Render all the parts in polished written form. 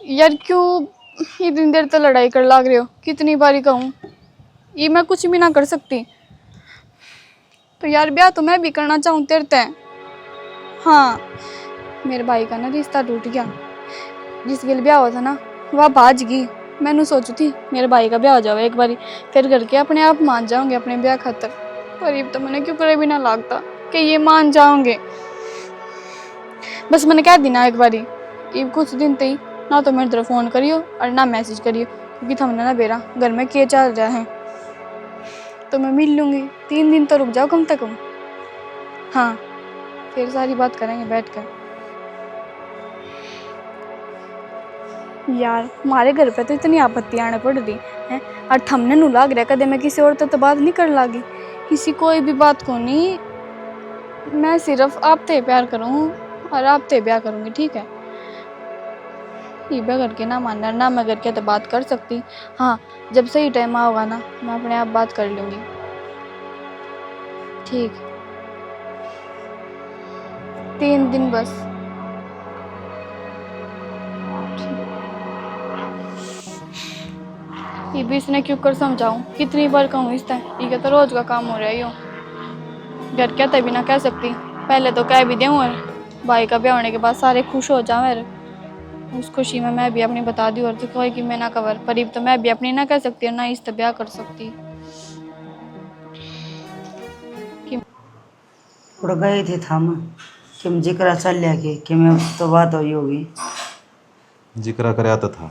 यार क्यों इतनी देर तक लड़ाई कर लाग रहे हो? कितनी बारी कहूँ, ये मैं कुछ भी ना कर सकती। तो यार ब्याह तो मैं भी करना चाहूँ तेरे तय। हाँ, मेरे भाई का ना रिश्ता टूट गया। जिस गिल ब्याह हुआ था ना वह भाज गई। मैंने सोची थी मेरे भाई का ब्याह हो जाओ एक बारी, फिर करके अपने आप मान जाओगे अपने ब्याह खातर। पर ये तो मैंने क्यों करे भी ना लागता कि ये मान जाओगे। बस मैंने कह दी ना एक बारी, ये कुछ दिन तई ना तो मेरी तरफ फ़ोन करियो और ना मैसेज करियो, क्योंकि थमने ना बेरा घर में के चल रहा है। तो मैं मिल लूँगी, 3 दिन तो रुक जाओ कम से कम। हाँ, फिर सारी बात करेंगे बैठ कर। यार हमारे घर पे तो इतनी आपत्ति आने पड़ रही है और थमने नु लाग रहा कदे मैं किसी और तो बात नहीं कर लागी। किसी कोई भी बात को नहीं, मैं सिर्फ आप ते प्यार करूँ और आप ते ब्याह करूँगी, ठीक है? ये ब्याह करके ना मानना ना, मैं करके तो बात कर सकती। हाँ, जब सही टाइम आओगा ना मैं अपने आप बात कर लूँगी, ठीक? 3 दिन बस। ये भी इसने क्यों कर समझाऊं? कितनी बार कहूँ इससे? ये तो रोज का काम हो रहा है यो। घर क्या तभी ना कह सकती, पहले तो कह भी दूँ और भाई का ब्याह होने के बाद सारे खुश हो जाए। उस खुशी में मैं भी अपनी बता दी और तो कोई कि मैं ना कवर परीब तो मैं भी अपनी ना कह सकती और ना इस ब्याह कर सकती। उड़ गए थे थम कि जिक्र चल लिया कि मैं तो बात हुई होगी। जिक्र कराया तो था,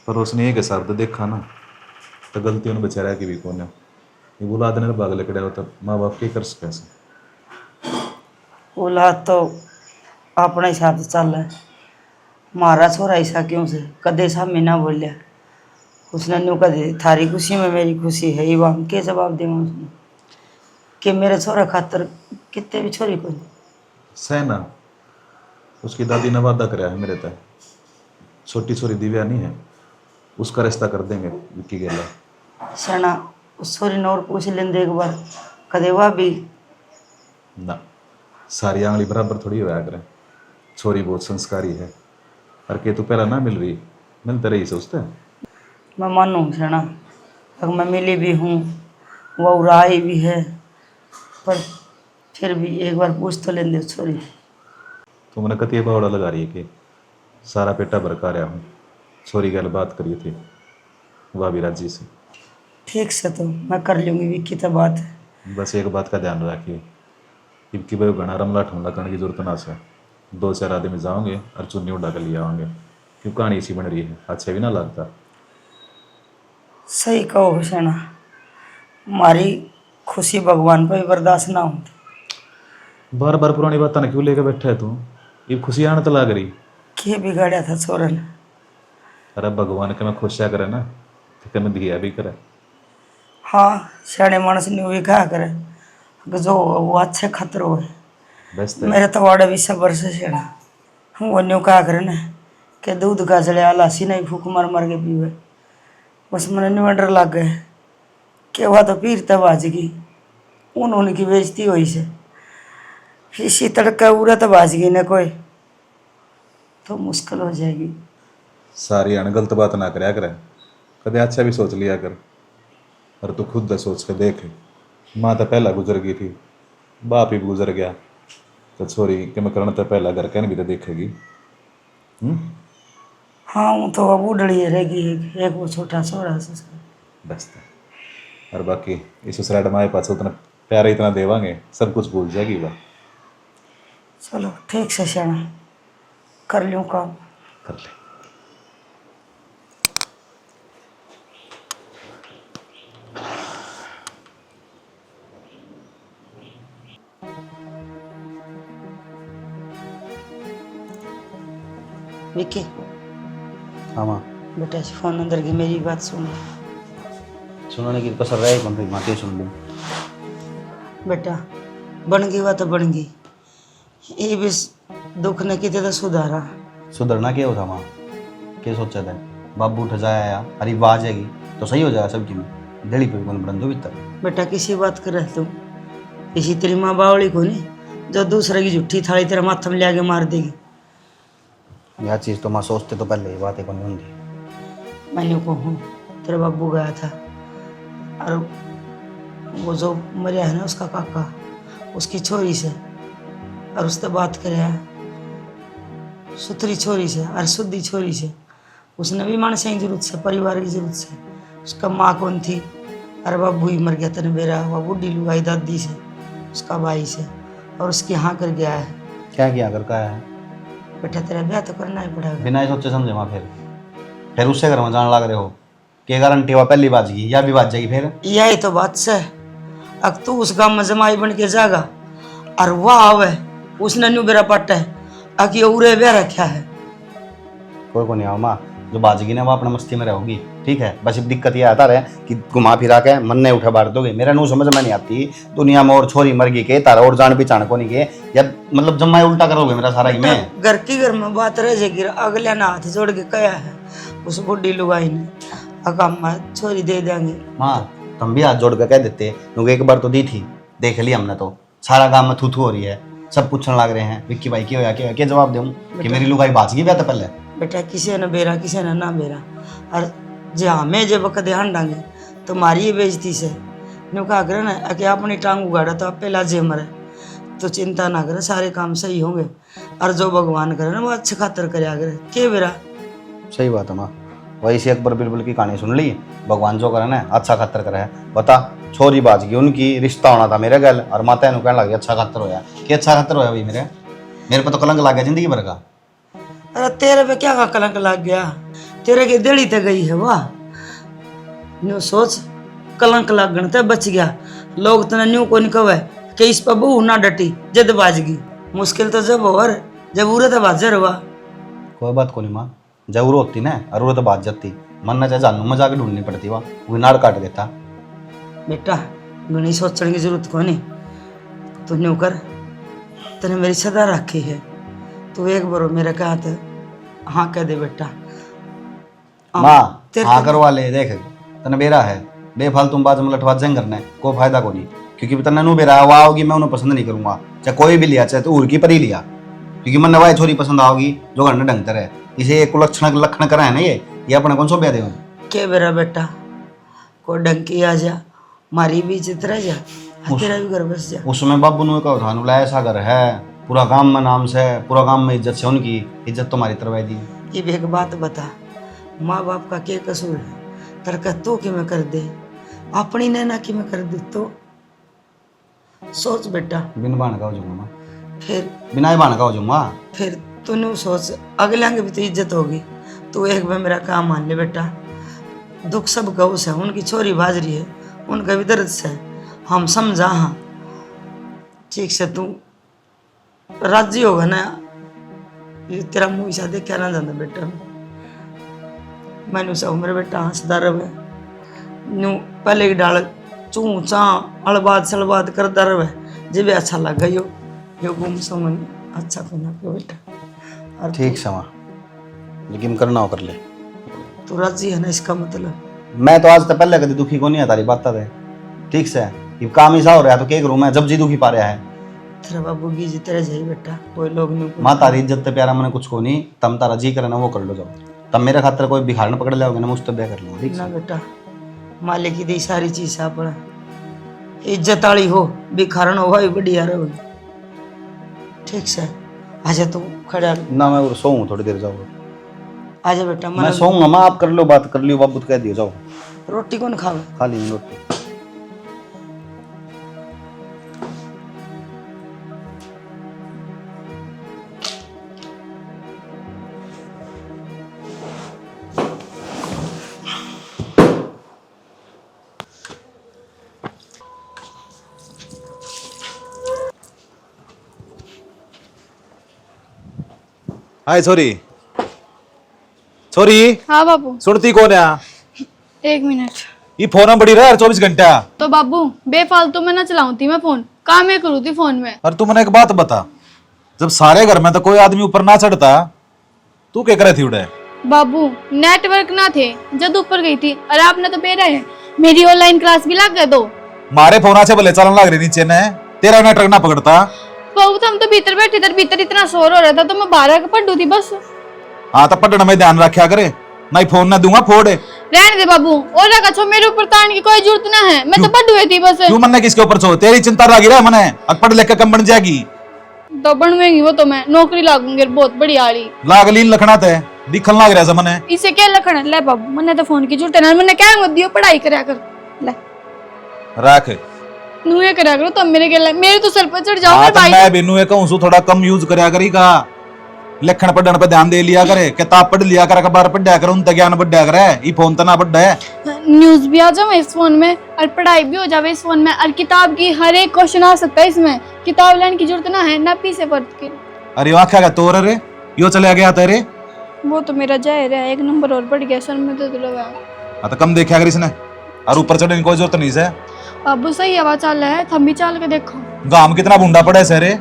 पर उसने एक शब्द देखा ना तो गलती उन बेचारा की भी कौन है। ये औलाद ने बाग लकड़ा हो तो माँ बाप के कर कैसे? औलाद तो अपने हिसाब से चल रहा है। मारा छोरा ऐसा क्यों से कदे सा मैं ना बोलिया। उसने न्यू कदे थारी खुशी में मेरी खुशी है, ये हम के जवाब देंगे उसने कि मेरे छोरा खातर कितने भी छोरी को सहना उसकी दादी ने वादा कराया है मेरे तय, छोटी छोरी दिव्या नहीं है उसका रिश्ता कर देंगे विक्की गेला। सना उस छोरी ने और पूछ लेंदे एक बार कदे वह भी ना, सारी आंगली बराबर थोड़ी होया करे। छोरी बहुत संस्कारी है और के तू पहला ना मिल रही मिलते रही सोचते। मैं मानूँ सना, अगर मैं मिली भी हूँ वह उड़ाई भी है, पर फिर भी एक बार पूछ तो लेंदे छोरी। तुमने कतिया बावड़ा लगा रही है कि सारा पेटा भरका रहा हूँ। छोरी गल बात करी थी वह भी राजी से। ठीक से तो मैं कर लूँगी विक्की तो बात है। बस एक बात का ध्यान रखिए, इनकी भाई घना रमला ठमला करने की जरूरत ना से। 2-4 आदमी जाओगे और चुन्नी उड़ा कर ले आओगे, क्यों कहानी ऐसी बन रही है, अच्छा भी ना लगता। सही कहो हुसैना, हमारी खुशी भगवान पर भी बर्दाश्त ना होती। बार बार पुरानी बात ना क्यों लेकर बैठा है तू? ये खुशी आने तो लाग रही के बिगाड़ा था छोरन। अरे भगवान के मैं खुशिया करे ना तो कम दिया भी करे। हाँ, सियाने मानस ने भी कहा करे कि जो वो अच्छे खतर हो बेस्ट मेरे तो वाड़े भी सबर से सेना वो न्यू कहा करे ना कि दूध का चले आला सी नहीं फूक मार मार के पीवे। बस मैंने न्यू डर लग गए कि वह तो पीर तब बाजगी उन्होंने की बेइज्जती हुई से इसी तड़का उड़ा तो बाजगी न कोई तो मुश्किल हो जाएगी। सारी अनगलत बात ना कराया करे, कदे अच्छा भी सोच लिया कर। और तू खुद सोच के देख, माँ तो पहला गुजर गई थी, बाप ही गुजर गया, तो छोरी कि मैं करना तो पहला घर कहने भी तो देखेगी। हाँ वो तो अब उड़ड़ी रहेगी एक वो छोटा छोरा से बस और बाकी इस ससुराल हमारे पास उतना प्यार इतना देवांगे सब कुछ भूल जाएगी वह। चलो ठीक से सियाना कर लूँ काम। कर ले। विक्की हाँ माँ, बेटा इस फोन अंदर की मेरी बात सुन। सुनाने की कसर रहे कौन रही माँ सुन लूँ। बेटा बन गई बात तो बन गई, ये भी दुख ने की तो सुधारा। सुधरना क्या होता माँ, क्या सोचा था बाबू उठ जाया अरे वो आ जाएगी तो सही हो जाएगा सबकी में दिल्ली पे कौन बन दो भीतर। बेटा किसी बात कर रहे तुम, इसी तेरी माँ बावली को नहीं जो दूसरे की झूठी थाली तेरा माथा में ले आके मार देगी। यह चीज़ तो माँ सोचते तो पहले ही बातें कौन होंगी। मैंने कहूँ तेरे बाबू गया था और वो जो मरिया है ना उसका काका, उसकी छोरी से और उससे बात करे सुथरी छोरी से और शुद्धि छोरी से। उसने भी मानस की जरूरत से, परिवार की जरूरत से। उसका माँ कौन थी, अरे बाबू ही मर गया तेने मेरा, वह बूढ़ी लुगाई दादी से, उसका भाई से, और उसकी हाँ कर गया है। क्या किया कर का है बेटा तेरा ब्याह तो करना ही पड़ेगा। बिना ही सोचे समझे माँ। फिर उससे घर में जान लग रहे हो कि गारंटी हुआ पहली बात की या भी बात जाएगी फिर। यही तो बात से अब तू उस गांव में जमाई बन के जागा और वाह आवे उसने न्यू बेरा पट्टा है आकि उरे ब्याह रखा है। कोई को नहीं आओ माँ, जो बाजगी ना वो अपना मस्ती में रहोगी, ठीक है। बस अब दिक्कत ये आता रहे कि घुमा फिरा के मन नहीं उठा बार दोगे। मेरा नू समझ में नहीं आती दुनिया में और छोरी मर गई के तारा और जान पहचान को नहीं के, या मतलब जब मैं उल्टा करोगे मेरा सारा ही में। घर की घर में बात रह जाएगी। अगले ने हाथ जोड़ के कहा है उस बुढ़ी लुगाई ने, अकाम में छोरी दे देंगे। माँ तुम भी हाथ जोड़ के कह देते, क्योंकि एक बार तो दी थी, देख लिया हमने तो। सारा काम में थू थू हो रही है, सब पूछने लग रहे हैं विक्की भाई क्या होया क्या होया, क्या जवाब दूं कि मेरी लुगाई बाजगी ब्याह तो पहले। बेटा किसी ने बेरा किसी ने ना बेरा, और जे हमें जब वक्त ध्यान डांगे तुम्हारी ये बेइज्जती से नु कहा करे ना कि अपनी टांग उगाड़ा तो आप पहला जे मरे। तो चिंता ना करे, सारे काम सही होंगे और जो भगवान करे ना वो अच्छे खातर करे करे के बेरा। सही बात है माँ, वही से अकबर बिरबल की कहानी सुन ली, भगवान जो करे ना अच्छा खातर करे है। बता छोरी बाजगी उनकी रिश्ता होना था मेरे गल और माता कहने लग गया अच्छा खातर होया कि अच्छा खातर होया भाई। मेरे पे तो कलंक लग गया जिंदगी भर का। अरे तेरे पे क्या का कलंक लग गया, तेरे की दिली तो गई है वाह। न्यू सोच कलंक लगन ते बच गया। लोग तना न्यू को नहीं कहे कि इस पर बहू ना डटी जद बाजगी। मुश्किल तो जब और जब उरे तो बाजर हुआ। कोई बात को नहीं माँ, जरूर होती ना और वो तो बात जाती, मन ना चाहे जानू में जाके ढूंढनी पड़ती वहाँ, वो नाड़ काट देता। बेटा घनी सोचने की जरूरत को नहीं, तू न्यू कर, तने मेरी सदा रखी है। तू एक बार मेरे कहा तो हाँ कह दे बेटा। माँ हाँ करवा ले, देख तने बेरा है बेफालतू बात में लठवा जंग करना है, कोई फायदा को नहीं। क्योंकि तने नू बेरा वाह होगी मैं उन्हें पसंद नहीं करूंगा, चाहे कोई भी लिया चाहे तो उड़ की पर ही लिया, क्योंकि मन नवाई छोरी पसंद आओगी जो घर में ढंगतर है। इसे एक लक्षण लक्षण करा है ना ये अपने कौन सो ब्याह दे के बेरा बेटा को डंकी आ जा मारी भी इज्जत रह जा, तेरा भी घर बस जा। उसमें बाबू ने कहा था नुला ऐसा घर है पूरा गांव में नाम से, पूरा गांव में इज्जत से, उनकी इज्जत तुम्हारी तरवाई दी। ये भी एक बात बता, माँ बाप का क्या कसूर है? तड़का तो कि मैं कर दे, अपनी नैना की मैं कर दे तो सोच बेटा। बिन बाण का हो जाऊंगा माँ, फिर बिना ही बाण का हो जाऊंगा। फिर तूने सोच अगले की भी तो इज्जत होगी। तू एक बार मेरा काम मान ले बेटा, दुख सब का उस है, उनकी छोरी बाज रही है, उनका भी दर्द से हम समझा। हाँ ठीक से तू राजी होगा ना, ये तेरा मुँह ऐसा देख क्या ना जाता बेटा। मैंने उसे मेरे बेटा हंसदा रहे नू पहले की डाल चू चा अड़बाद सड़बाद करता रहे, जब अच्छा लग गई यो गुम समझ अच्छा करना पे बेटा। और ठीक समा, लेकिन करना हो कर ले। तू राजी है ना, इसका मतलब मैं तो आज तक पहले कभी दुखी को नहीं है तारी बात थे, ठीक से ये काम ऐसा हो रहा है तो क्या करूं मैं, जब जी दुखी पा रहा है। तेरा बाबू की जी तेरे जाई बेटा, कोई लोग नहीं। माँ तारी इज्जत ते प्यारा मैंने कुछ को नहीं, तम तारा जी करे ना वो कर लो जाओ, तब मेरे खातर कोई बिहार न पकड़ लोगे ना, मुझ तो ब्याह कर लूंगा। ठीक ना है बेटा, मालिक की दी सारी चीज अपना इज्जत वाली हो, भिखारन हो भाई बढ़िया रहो। ठीक से आजा तू खड़ा ना, मैं सोऊं थोड़ी देर, जाओ आजा बेटा। मैं सोऊंगा माँ, आप कर लो बात कर लियो, बाबू तो कह दियो जाओ। रोटी कौन खावे? खा ली रोटी। हाय छोरी, छोरी हाँ बाबू। सुनती कौन है? एक मिनट। ये फोन में बड़ी रहा 24 घंटा। तो बाबू बेफालतू में ना चलाऊं थी मैं फोन, काम मैं करूँ थी फोन में। और तू मैंने एक बात बता, जब सारे घर में तो कोई आदमी ऊपर ना चढ़ता, तू क्या करे थी उड़े? बाबू नेटवर्क ना थे जब ऊपर गई थी, और आपने तो पेरा है मेरी ऑनलाइन क्लास भी लग गए दो। मारे फोन से भले चलन लग रही नीचे ने, तेरा नेटवर्क ना पकड़ता। बाबू तो हम तो भीतर बैठे थे, भीतर इतना शोर हो रहा था तो मैं बाहर आकर पढ़ू थी बस। हाँ तो पढ़ने में ध्यान रखा करे, नहीं फोन ना दूंगा फोड़। रहने दे बाबू, और रखा छो, मेरे ऊपर तान की कोई जरूरत ना है, मैं तो पढ़ हुई थी बस। क्यों मन किसके ऊपर छो, तेरी चिंता लगी रहा मने, अब पढ़ लिख के कम बन जाएगी। तो बनवेंगी वो तो मैं नौकरी लागूंगी बहुत बड़ी आड़ी। लाग लीन लखना ते दिखन लाग रहा मने। इसे क्या लखना ले बाबू, मने तो फोन की जरूरत है ना, मैंने क्या मत दियो, पढ़ाई करया कर ले रख नुए करया करो तो मेरे के मेरे तो सर पर चढ़ जाओ हाँ, मेरे तो भाई। मैं बिनु कहूं सु थोड़ा कम यूज करया करी का, लिखण पढ़न पे ध्यान दे लिया करे, किताब पढ़ लिया कर, अखबार पढ़या कर, उन तक ज्ञान बढ़या करे। ई फोन तो ना बढ़ा है, न्यूज भी आ जावे इस फोन में और पढ़ाई भी हो जावे इस फोन में, और किताब की हर एक क्वेश्चन आ सकता है इसमें, किताब लेने की जरूरत ना है ना पीछे पढ़ के। अरे वाह क्या तोर रे, यो चले गया तेरे। वो तो मेरा जाहिर है, एक नंबर और बढ़ गया सर में तो लगा। हाँ तो कम देखा कर इसने, और ऊपर चढ़ने की कोई जरूरत नहीं है। अब सही हवा चल रहा है, थम भी चल के देखो। गांव कितना बूंदा पड़ा है सरे।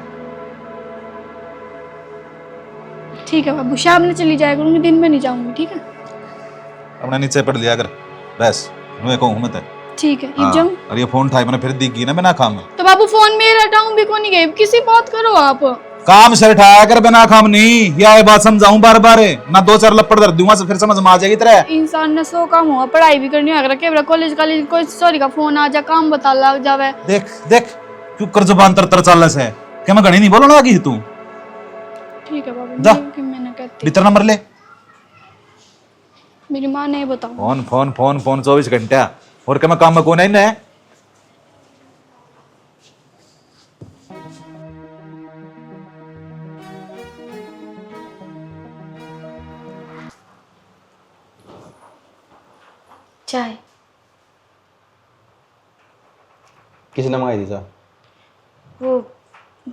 ठीक है बाबू, शाम में चली जाया करूंगी, दिन में नहीं जाऊंगी, ठीक है। अपने नीचे पढ़ लिया कर बस, नुए कहूं मत। ठीक है हाँ, जाऊं। और ये फोन ठाई मैंने फिर दिखी ना बिना काम। तो बाबू फोन मेरा हटाऊं भी कौन गई, किसी बात करो आप। काम से उठाया कर बिना काम नहीं, या ये बात समझाऊं बार बार ना, दो चार लपड़ दर दूंगा फिर समझ में आ जाएगी तरह। इंसान ने 100 काम हुआ, पढ़ाई भी करनी होगा, केवल कॉलेज कोई सॉरी का फोन आ जा, काम बता लग जावे। देख देख क्यों कर जुबान तर चाल से, क्या मैं घड़ी नहीं बोलो ना की तू। ठीक है बाबू, जा। कि मैंने कहती भीतर नंबर ले। मेरी माँ ने बताओ। फोन फोन फोन फोन 24 घंटा, और क्या मैं काम में कौन है ना। चाय किसने मंगाई थी चाय? वो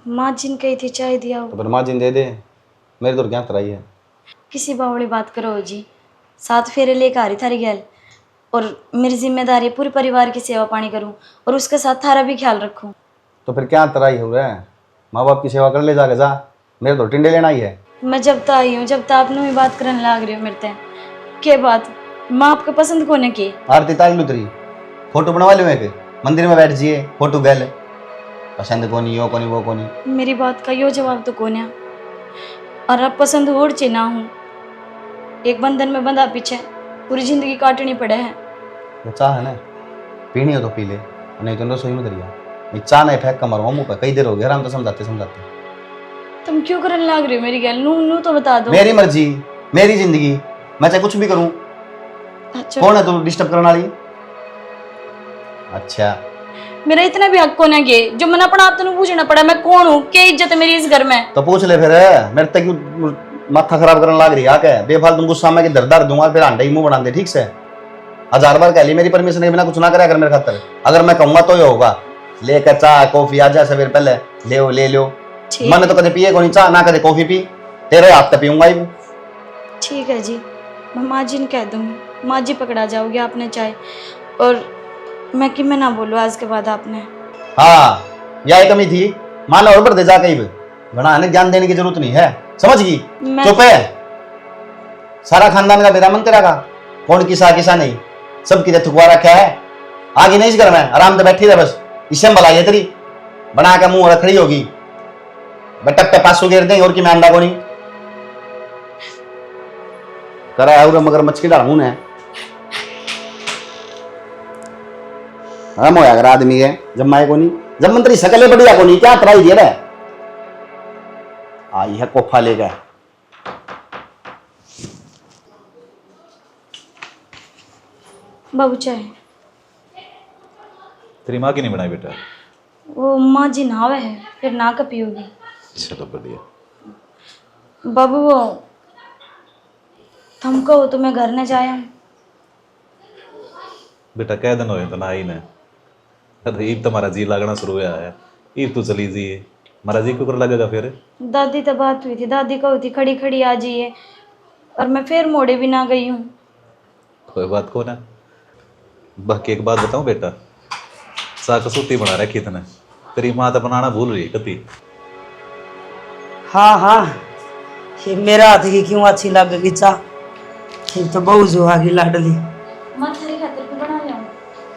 माँ जिन कही थी चाय दिया तो फिर माँ जिन दे दे, मेरी तो क्या तराई है। किसी बावड़ी बात करो जी, 7 फेरे लेकर आ रही थारी गैल, और मेरी जिम्मेदारी है पूरे परिवार की सेवा पानी करूं और उसके साथ थारा भी ख्याल रखूं। तो फिर क्या तराई हो रहा है, माँ बाप की सेवा कर ले जाके जा, मेरे तो टिंडे लेना ही है। मैं जब तक आई हूँ, जब तक आपने भी बात करने लग रही हो मेरे ते के बात, माँ आपको पसंद कोने की। आरती ताई लुतरी फोटो बनवा लो, एक मंदिर में बैठ जाइए, फोटो गैल पसंद कोनी, यो कोनी वो कोनी। मेरी बात का यो जवाब तो कोने, और अब पसंद हो चे ना हूँ, एक बंधन में बंधा पीछे पूरी जिंदगी काटनी पड़े है। तो चाह है ना, पीनी हो तो पी ले, नहीं तो रसोई में दरिया। चाह नहीं फेंक कमर मुंह पे, कई देर हो गया आराम तो समझाते समझाते। तुम क्यों करने लग रहे हो मेरी गैल, नू नू तो बता दो। मेरी मर्जी मेरी जिंदगी, मैं चाहे कुछ भी करूं। अच्छा, कौन है तू डिस्टर्ब करने वाली? अच्छा मेरा इतना भी हक कोने के जो मैंने अपना आप तो पूछना पड़ा, मैं कौन हूँ, क्या इज्जत है मेरी इस घर में। तो पूछ ले फिर, मेरे तक क्यों माथा खराब करने लग रही है? बेफालतू गुस्सा में कि दर दर दूंगा, फिर अंडे ही मुंह बना दे। ठीक से 1000 बार कह ली मेरी परमिशन के बिना कुछ ना करे अगर मेरे खातर, अगर मैं कहूंगा तो ये होगा। लेकर चाह कॉफी आ जा सवेर पहले ले लो। मैंने तो कदे पिए को नहीं चाह ना कदे कॉफी पी, तेरे हाथ तक पीऊंगा ही। ठीक है जी, मैं माँ जी ने कह दूंगी, माँ जी पकड़ा जाओगे आपने चाय, और मैं कि मैं ना बोलूँ आज के बाद आपने। हाँ यही कमी थी, मान और बढ़ दे जा कहीं बना है, ज्ञान देने की जरूरत नहीं है, समझ गई? चुप है, सारा खानदान का बेरा मन तेरा का, कौन किसा किसा नहीं, सब की थुकवा रखा है। आगे नहीं इस घर में आराम से बैठी रहे, बस इससे हम भलाई है तेरी, बना के मुंह रखड़ी होगी, बटक पे 500 गिर देंगे और की मैं अंडा को नहीं करा है, मगर मछली डालू है हम होया अगर आदमी है जब माए को नहीं, जब मंत्री सकले बढ़िया को नहीं, क्या तराई दे रहा है। आई है कोफा लेकर, बाबू चाय। तेरी माँ की नहीं बनाई बेटा? वो माँ जी नहावे है, फिर ना का पियोगी। चलो बढ़िया। बाबू वो तुम कहो तो मैं घर न जाया। बेटा कह दिन हो तो ना ही ना, ईब तुम्हारा जी लगना शुरू हुआ है, ईब तो चली जी हमारा जी क्यों कर लगेगा फिर? दादी तो बात हुई थी, दादी कहो थी खड़ी खड़ी आ जाइए, और मैं फिर मोड़े भी ना गई हूँ। कोई बात को ना। बाकी एक बात बताऊं बेटा, साग सूती बना रखी तने, तेरी माँ तो बनाना भूल रही कती। हाँ हाँ, ये मेरा हाथ की क्यों अच्छी लगेगी चाह, ये तो बहुत जुहागी लाडली। मैं तेरी खातिर भी बना लिया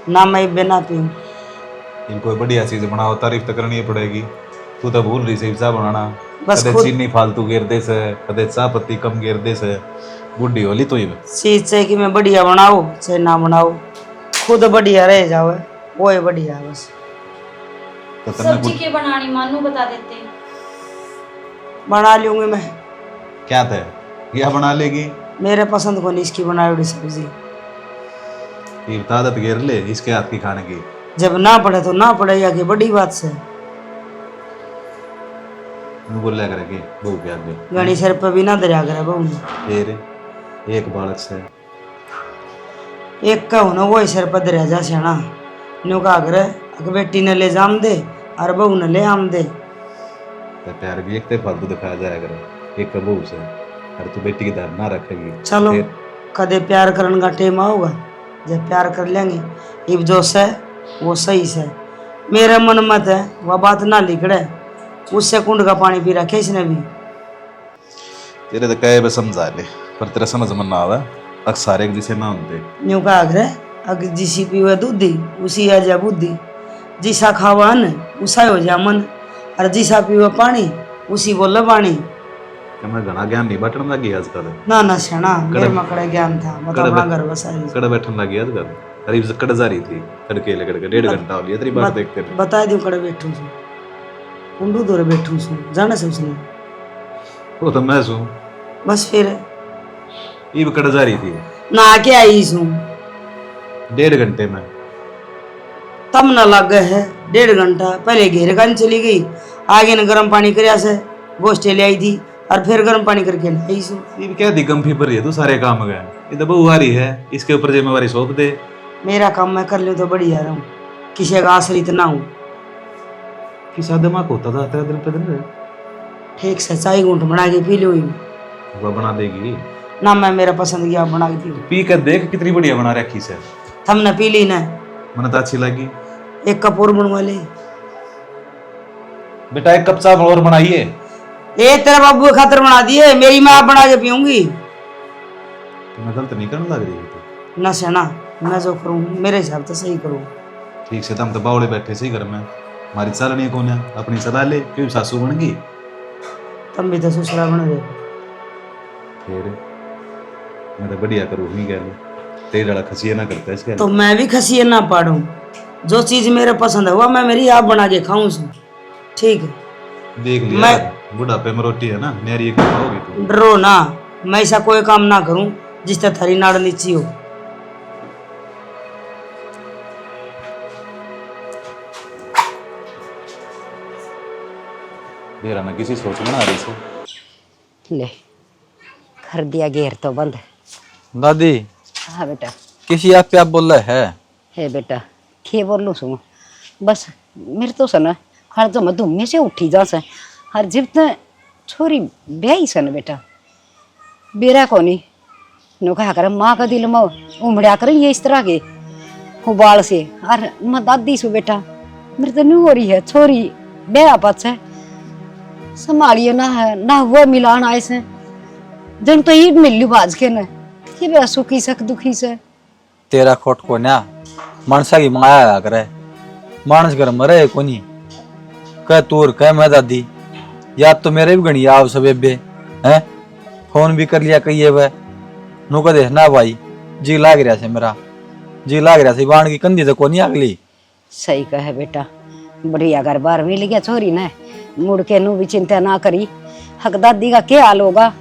ना मैं बिना पीऊँ। इनको बढ़िया चीज बनाओ, तारीफ तो करनी पड़ेगी, तू तो भूल रही सही चाह बनाना। बस कदे खुद चीनी फालतू गिर दे से, कदे चाय पत्ती कम गिर दे से, बुढ़ी होली तो ही चीज चाहे कि मैं बढ़िया बनाओ चाहे ना बनाओ, खुद बढ़िया रह जाओ, वो ही बढ़िया है बस। तो तन्ने सब्जी के बनानी मानू बता देते। बना लूंगी मैं, क्या थे क्या बना लेगी? मेरे पसंद को नहीं इसकी बनाई हुई सब्जी। ये आदत गिर ले इसके हाथ की खाने की। जब ना पड़े तो ना पड़े, आगे बड़ी बात से बोलिया करेगी बहू के आगे। गणी सिर पे भी ना दरिया करे बहू ने। फिर एक बालक से एक का होना वही सिर पर दरिया जा सेना न्यू का करे, अगर बेटी ने ले जाम दे और बहू ने ले आम दे। तो प्यार भी एक ते फालतू दिखाया जाया करे एक का बहू से, और तू बेटी की धार ना रखेगी। चलो फिर कदे प्यार करने का टेम आओगा, जब प्यार कर लेंगे इब जो से वो सही से। मेरे मन मत है वह बात ना लिखड़े, उससे कुंड का पानी पी रखे इसने भी। तेरे तो कहे बे समझा ले, पर तेरा समझ में ना आवे, अक्सर एक जिसे ना होते। न्यू का आग्रह अगर जिसी पीवे दूधी उसी आ जा बुद्धि, जिसा खावा अन्न उसा हो जा मन, और जिसा पीवे पानी उसी बोले पानी। कि मैं घना ज्ञान नहीं बांटने लगी आजकल। ना ना सेना मेरे मकड़े ज्ञान था, बता कड़े अपना बे- घर बसाई। कड़े बैठने लगी आजकल। अरे इस कड़ जा रही थी तड़के लेकर के 1.5 घंटा हो लिया तेरी बात देखते रहे। बता दूं कड़े बैठू सू, कुंडू दूर बैठू सू, जाने से उसने वो तो मैं सू बस फिर ये कड़ जा रही थी ना के आई सू 1.5 घंटे में। तब न लग गए है 1.5 घंटा पहले घेर कान चली गई, आगे ने गर्म पानी करया से गोश्ते ले आई थी और फिर गर्म पानी करके लाई सू। ये क्या दी गंफी पर रही है तू सारे काम गए, ये तो बहू आ रही है इसके ऊपर जिम्मेवारी सौंप दे। मेरा काम मैं कर लूँ तो बढ़िया रहूं, किसी का आश्रित ना हूँ। किसा दिमाग होता था तेरा दिन पे दिन ठीक से चाय घूंट बना के पी लो, वो बना देगी। ना मैं मेरा पसंद की आप बना के पी लो। पी कर देख कितनी बढ़िया बना रखी से, हमने पी ली ना, मैंने तो अच्छी लगी। एक कप और बनवा ले। बेटा एक कप चाय और बनाइए। ए तेरा बाबू के खातर बना दिए, मेरी माँ आप बना के पीऊंगी। तुम्हें गलत नहीं करने लग रही है तो। ना सेना मैं जो करूँ मेरे हिसाब से सही करूँ। ठीक से हम तो बावड़े बैठे सही घर में, हमारी चालनी कौन है, अपनी सलाह ले क्यों सासू बन गई। तुम भी तो ससुरा बन गए। फिर मैं तो बढ़िया करूँ ही गया तेरे लड़ा खसिया ना करता है इसके। तो मैं भी खसिए ना पाड़ू, जो चीज मेरे पसंद है वह मैं मेरी आप बना के खाऊं सू। ठीक है देख लिया मैं- बुढ़ापे में रोटी है ना मेरी एक खाओगी तू। डरो ना, मैं ऐसा कोई काम ना करूं जिससे थारी नाड़ नीची हो। देरा ना किसी सोच में ना आ रही से। ले कर दिया घेर तो बंद। दादी हाँ बेटा। किसी आप पे आप बोल रहे है? हे बेटा खे बोलूँ सुनो, बस मेरे तो सना हर तो मैं धुम्मे से उठी जा से हर जिब तो छोरी ब्याही सन बेटा बेरा कोनी नो कहा कर माँ का दिल में उमड़ा कर ये इस तरह के उबाल से। और मैं दादी सु बेटा मेरे तो नहीं हो रही है छोरी ब्याह पास है संभालिए ना है ना वो मिलान आए से जन तो ईद मिल लू बाज के न ये भी सुखी सक दुखी से। तेरा खोट को ना मानसा की माया करे, मानस घर मरे कोनी कह तूर कह मैं दादी याद तो मेरे भी गणी आव सब बे हैं, फोन भी कर लिया कहिए वह नु को देखना भाई जी लाग रहा से मेरा जी लाग रहा से बाण की कंधी तो कोनी अगली। सही कहे बेटा, बढ़िया घर बार मिल गया छोरी ने मुड़ के नू भी चिंता ना करी। हक दादी का क्या हाल होगा,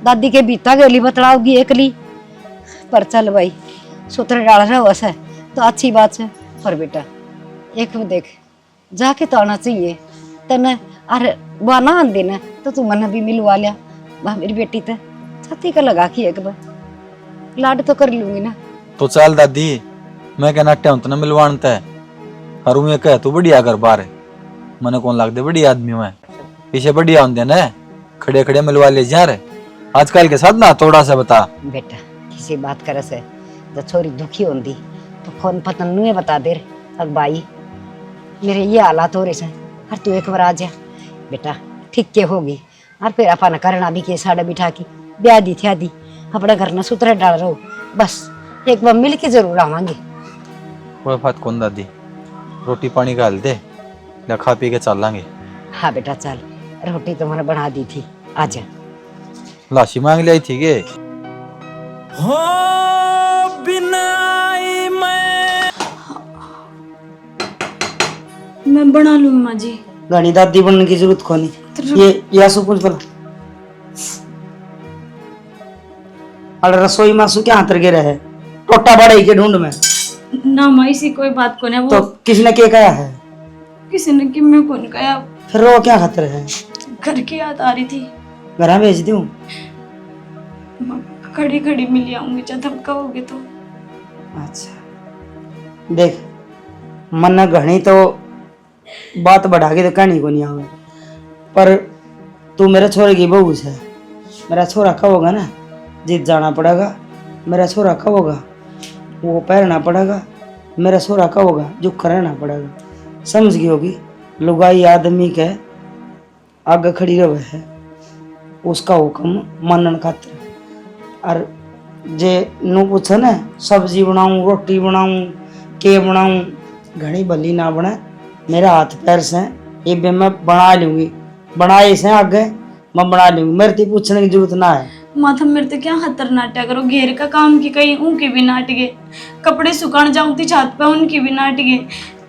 दादी के बीता गली बतलाओगी एकली। पर चल भाई सूत्र डाल रहा हो है तो अच्छी बात है। पर बेटा एक में देख जाके तो आना चाहिए तने, अरे वह ना आंदी न तो तू मन भी मिलवा लिया। वह मेरी बेटी तो छाती का लगा की एक बार लाड तो कर लूंगी ना। तो चल दादी मैं कहना टेंट न मिलवानता है हर मैं कह तू बढ़िया घर बार है मने कौन लाग दे बढ़िया आदमी में पीछे बढ़िया होंगे न खड़े खड़े मिलवा ले जा रहे आजकल के साथ ना थोड़ा सा बता। बेटा किसी बात करे से तो छोरी दुखी होंदी तो फोन पतन नुए बता दे अब भाई मेरे ये हालात हो रहे से हर तू एक बार आ जा बेटा ठीक के होगी। और फिर अपन करना भी के साड़ा बिठा की ब्याह दी थी आदि अपने घर में सूत्र डाल रहो बस एक बार मिल के जरूर आवांगे। कोई बात कौन दादी रोटी पानी गाल दे या खा पी के चल लांगे। हाँ बेटा चल रोटी तो मैंने बना दी थी, आजा। लाशी मांग ली थी के? मैं बना लूंगी माँ जी। घनी दादी बनने की जरूरत को नहीं। ये आंसू पूछ बोला अरे रसोई में आंसू क्या हाथ गिरा है? टोटा बड़े के ढूंढ में ना माँ, इसी कोई बात को नहीं। तो वो किसने क्या कहा है? किसी ने कि मैं कौन गया, फिर वो क्या खातिर है? घर की याद आ रही थी। घर भेज दूं? माँ, खड़ी खड़ी मिल आऊंगी जब तुम कहोगे तो। अच्छा देख, मन घनी तो बात बढ़ा के तो कहनी को नहीं आवे, पर तू मेरे छोरे की बहू है। मेरा छोरा कब होगा ना, जीत जाना पड़ेगा। मेरा छोरा कब होगा, वो पहनना पड़ेगा। मेरा छोरा कब होगा, झुक कर रहना पड़ेगा। समझ गई होगी? लुगाई आदमी के आगे खड़ी रहे है, उसका हुक्म मानन खातिर। और जे नू पूछे ना सब्जी बनाऊं, रोटी बनाऊं, के बनाऊं, घनी भली ना बने, मेरा हाथ पैर से ये भी मैं बना लूंगी। बनाए से आगे मैं बना लूंगी, मेरे से पूछने की जरूरत ना है। माथा मेरे तो क्या हतर नाट्या करो, घेर का काम की कहीं उनकी भी नाट गए, कपड़े सुखाने जाऊं थी छत पे उनकी भी नाट गए।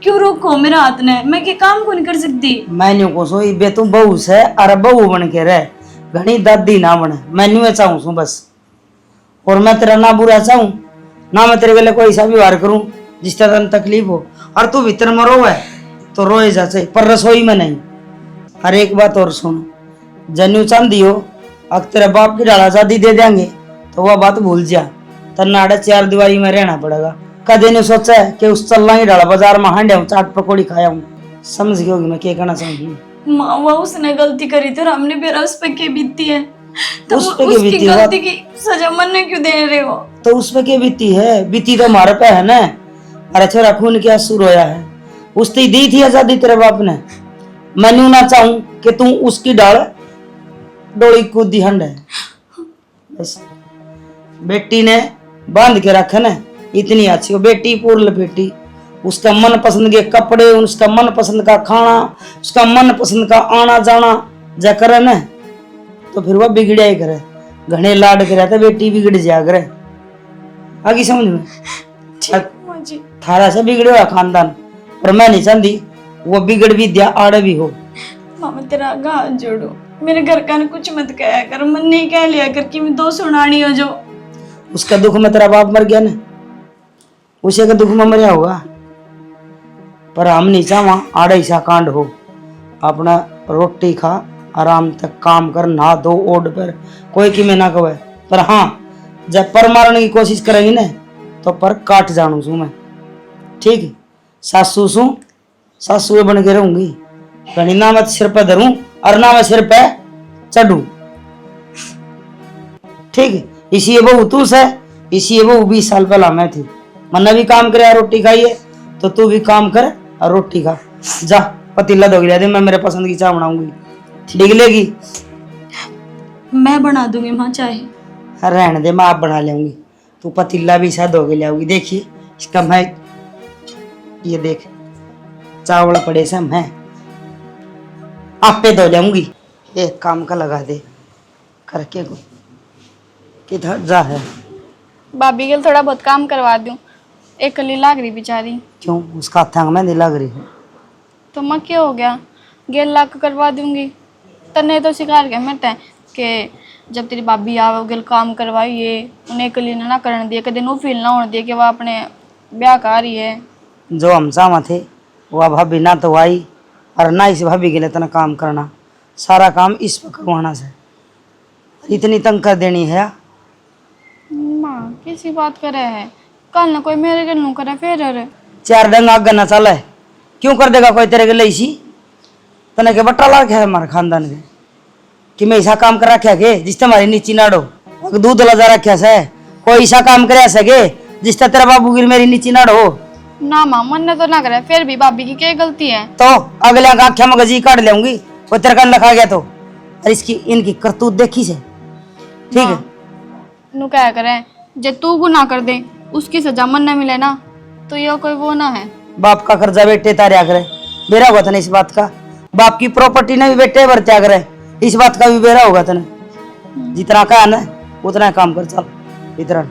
क्यों रोको मेरा हाथ ने, मैं क्या काम को नहीं कर सकती? मैन्यू को सो बे तू बहू से अरे बहू बन के रह, घनी दादी ना बने। मैन्यू चाहूँ सू बस, और मैं तेरा ना बुरा चाहूँ ना मैं तेरे गले कोई सा व्यवहार करूँ जिससे तेन तकलीफ हो। और तू भीतर में रोवे तो रोए जा चाहिए, पर रसोई में नहीं। हर एक बात और सुन, जन्यू चांदी हो अगर तेरे बाप की डाला आजादी दे देंगे तो वह बात भूल जा। तन्नाड़े चार दीवारी में रहना पड़ेगा। कदे ने सोचा है कि उस चलना ही डाला बाजार में हांडे चाट पकौड़ी खाया हूँ। समझ गई होगी मैं क्या कहना चाहूंगी? माँ वो उसने गलती करी थी और हमने मेरा उस पे क्या बीती है, तो उस पे क्या उसकी बीती गलती की सजा मन क्यों दे रहे हो? तो उसमें क्या बीती है? बीती तो हमारे पे है ना। अरे छोरा खून क्या सुर होया है, उसने दी थी आजादी तेरे बाप ने। मैनू ना चाहूं कि तू उसकी डाल डोली कूदी हंड है। बस बेटी ने बांध के रखा ना, इतनी अच्छी हो बेटी, पूर्ण बेटी। उसका मन पसंद के कपड़े, उसका मन पसंद का खाना, उसका मन पसंद का आना जाना जा करे ना, तो फिर वह बिगड़े ही करे। घने लाड करे तो बेटी बिगड़ जाया करे। आगे समझ में? माँ जी थारा से बिगड़े हुआ खानदान, पर मैं नहीं चाहती वो बिगड़ भी दिया आड़े भी हो। मामा तेरा आगा हाथ जोड़ो, मेरे घर का ने कुछ मत कहा कर, मन नहीं कह लिया कर कि मैं दो सुनानी हो जो। उसका दुख में तेरा बाप मर गया ना, उसे का दुख में मरिया होगा। पर हम नहीं चाहवा आड़े सा कांड हो। अपना रोटी खा, आराम तक काम कर, नहा दो ओढ़ पर, कोई की मैं ना कहे। पर हाँ जब पर मारने की कोशिश करेगी ना तो पर काट जानू सू मैं, ठीक है? सासू सू सासू बन के रहूंगी, कहीं ना मैं सिर पे धरूं और ना मैं सिर पे चढ़ू, ठीक है? इसी बहू तू से, इसी बहू 20 साल पहला मैं थी। मैंने भी काम करे रोटी खाइए तो तू भी काम कर और रोटी खा। जा पतीला धो गया दे, मैं मेरे पसंद की चाय बनाऊंगी, डिगलेगी। मैं बना दूंगी माँ चाहे। रहने दे, मैं आप बना लेंगी। तू पतीला भी शायद धो के लाऊंगी। देखिए इसका मैं ये देख चावल पड़े से मैं आप पे धो जाऊंगी। एक काम का लगा दे करके को किधर जा है? भाभी के लिए थोड़ा बहुत काम करवा दूं, एक कली लाग रही बेचारी। क्यों उसका थंग में नहीं लग रही है? तो मैं क्या हो गया, गेल लाग करवा दूंगी। तन्ने तो सिखा के मिटे कि जब तेरी भाभी आवे गेल काम करवाइए, उन्हें कली ना करने दिए, कदे नो फील ना होने दिए कि वह अपने ब्याह कर रही है। जो हम चाहवा थे वह भाभी ना तो आई और ना इस भाभी के लिए तना काम करना, सारा काम इस पर करवाना से। इतनी तंग कर देनी है? माँ किसी बात करे है, कल ना कोई मेरे गल नू करे फिर। अरे 4 डंग आग ना चला है, क्यों कर देगा कोई तेरे गले इसी? तने के बट्टा ला रखा है हमारे खानदान के कि मैं ऐसा काम कर रखा के जिससे हमारी नीची नाड़ो दूध लजा रखा से। कोई ऐसा काम कर सके जिससे तेरा बाबू गिर मेरी नीची नाड़ो? ना माँ मन ने तो ना करे, फिर भी भाभी की क्या गलती है? तो अगले आख्या में गजी काट लेंगी, कोई तेरे कल लखा गया तो। और इसकी इनकी करतूत देखी से, ठीक है? नू क्या करे, जे तू गुनाह कर दे उसकी सजा मन न मिले ना, तो ये कोई वो ना है। बाप का कर्जा बेटे तारे करे, मेरा हुआ था ना इस बात का। बाप की प्रॉपर्टी ने भी बेटे बरत्या करे, इस बात का भी बेरा होगा तने। जितना का है ना उतना काम कर, चल इतना।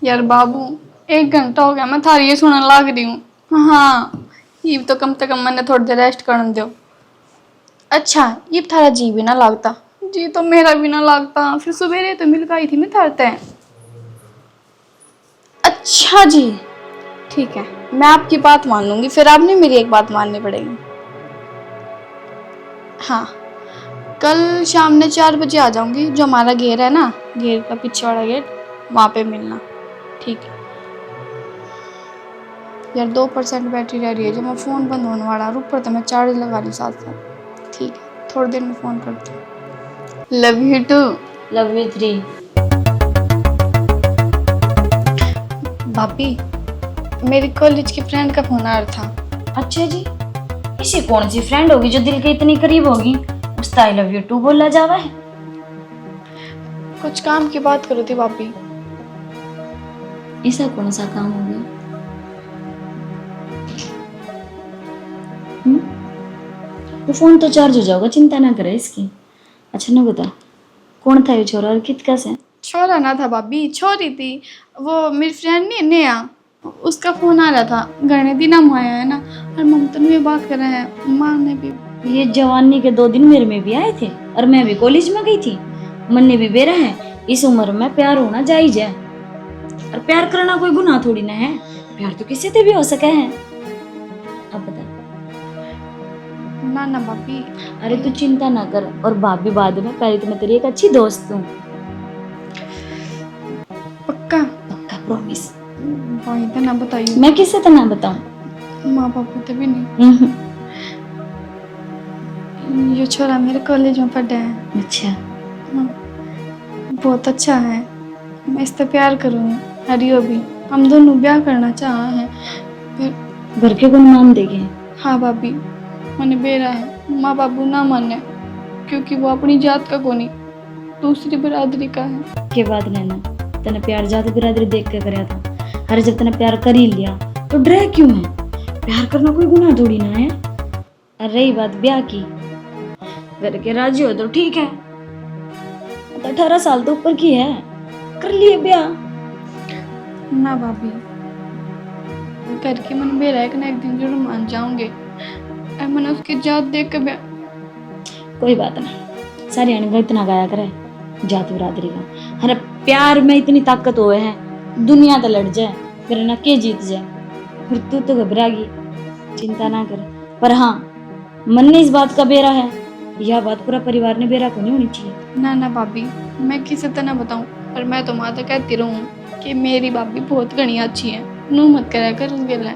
यार बाबू, 1 घंटा हो गया मैं थारी ये सुनने लाग रही हूँ। हाँ, ये तो कम से कम मैंने थोड़ी देर रेस्ट करने दो। अच्छा, ये थारा जी भी ना लागता। जी तो मेरा भी ना लागता, फिर सवेरे तो मिल गई थी मैं थारते। अच्छा जी, ठीक है, मैं आपकी बात मान लूंगी, फिर आपने मेरी एक बात माननी पड़ेगी। हाँ, कल शाम ने 4 बजे आ जाऊंगी। जो हमारा घेर है ना, घेर का पीछे वाला गेट, वहां पे मिलना, ठीक है। यार 2% बैटरी रह रही है, जो मैं फ़ोन बंद होने वाला रुक पर, तो मैं चार्ज लगा लूँ साथ साथ। ठीक है, थोड़ी देर में फ़ोन करती हूँ। Love you too. Love you 3। भाभी, मेरी कॉलेज की फ्रेंड का फोन आ रहा था। अच्छा जी, इसी कौन सी फ्रेंड होगी जो दिल के इतनी करीब होगी, उसका आई लव यू टू बोला जावा है। कुछ काम की बात करो थी भाभी। ऐसा कौन सा काम हो गया? वो फोन तो चार्ज हो जाएगा, चिंता ना करे इसकी। अच्छा ना बता, कौन था ये छोरा और कितका से? छोरा ना था भाभी, छोरी थी। वो मेरी फ्रेंड नहीं नेहा, उसका फोन आ रहा था। घने दिन हम आया है ना, और ममता ने बात कर रहे हैं, माँ ने भी। ये जवानी के 2 दिन मेरे में भी आए थे, और मैं भी कॉलेज में गई थी। मन ने भी बेरा है, इस उम्र में प्यार होना जायज है, और प्यार करना कोई गुनाह थोड़ी ना है। प्यार तो किसी से भी हो सके है। अब बता। ना ना भाभी। अरे तू चिंता ना कर, और भाभी बाद में, पहले तो मैं तेरी एक अच्छी दोस्त हूँ। पक्का? पक्का, प्रॉमिस। वही तो ना बताइए। मैं किससे तो ना बताऊँ। माँ बाप तो भी नहीं। ये छोरा मेरे कॉलेज में पढ़ा है। अच्छा। हाँ, बहुत अच्छा है। मैं इससे प्यार करूँगी। हरियो भी, हम दोनों ब्याह करना चाह हैं, फिर घर के कौन मान देंगे? हाँ भाभी, मैंने बेरा है। माँ बाबू ना माने, क्योंकि वो अपनी जात का कोनी, दूसरी बिरादरी का है। के बाद नैना, तने प्यार जात बिरादरी देख के करया था। अरे जब तने प्यार कर ही लिया तो डरे क्यों है? प्यार करना कोई गुनाह थोड़ी ना है। और रही बात ब्याह की, घर के राजी हो तो ठीक है। 18 साल तो ऊपर की है, कर लिए ब्याह। ना भाभी, करके मन बेरा है कि ना एक दिन जरूर मान जाऊंगे, और मैंने उसकी जात देख के कोई बात नहीं, सारी अणगा इतना गाया करे जात बिरादरी का। अरे प्यार में इतनी ताकत होए है, दुनिया तो लड़ जाए फिर ना के जीत जाए। फिर तू तो घबरागी, चिंता ना कर। पर हाँ, मन ने इस बात का बेरा है, यह बात पूरा परिवार ने बेरा को नहीं होनी चाहिए। ना ना भाभी, मैं किसी तरह ना बताऊं, पर मैं तो माँ तो कहती रहूं कि मेरी भाभी बहुत घनी अच्छी है, नू मत करा कर उस गेला।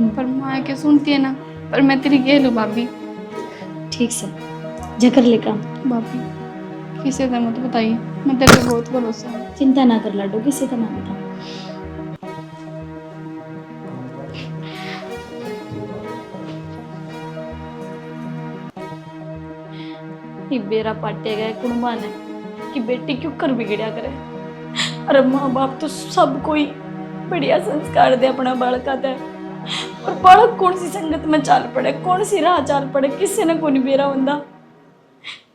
पर माँ के सुनती है ना, पर मैं तेरी गेलू भाभी। ठीक से जकर ले काम। भाभी, किसी तरह मत बताइए, मैं तेरे पे बहुत भरोसा है। चिंता ना कर लाडो, किसी तरह ना बता। ये बेरा पाटे गए कुड़बा ने कि बेटी क्यों कर बिगड़िया करे। अरे माँ बाप तो सब कोई बढ़िया संस्कार दे अपना बालका दे, और बालक कौन सी संगत में चाल पड़े, कौन सी राह चाल पड़े, किसी ने कोई बेरा बंदा।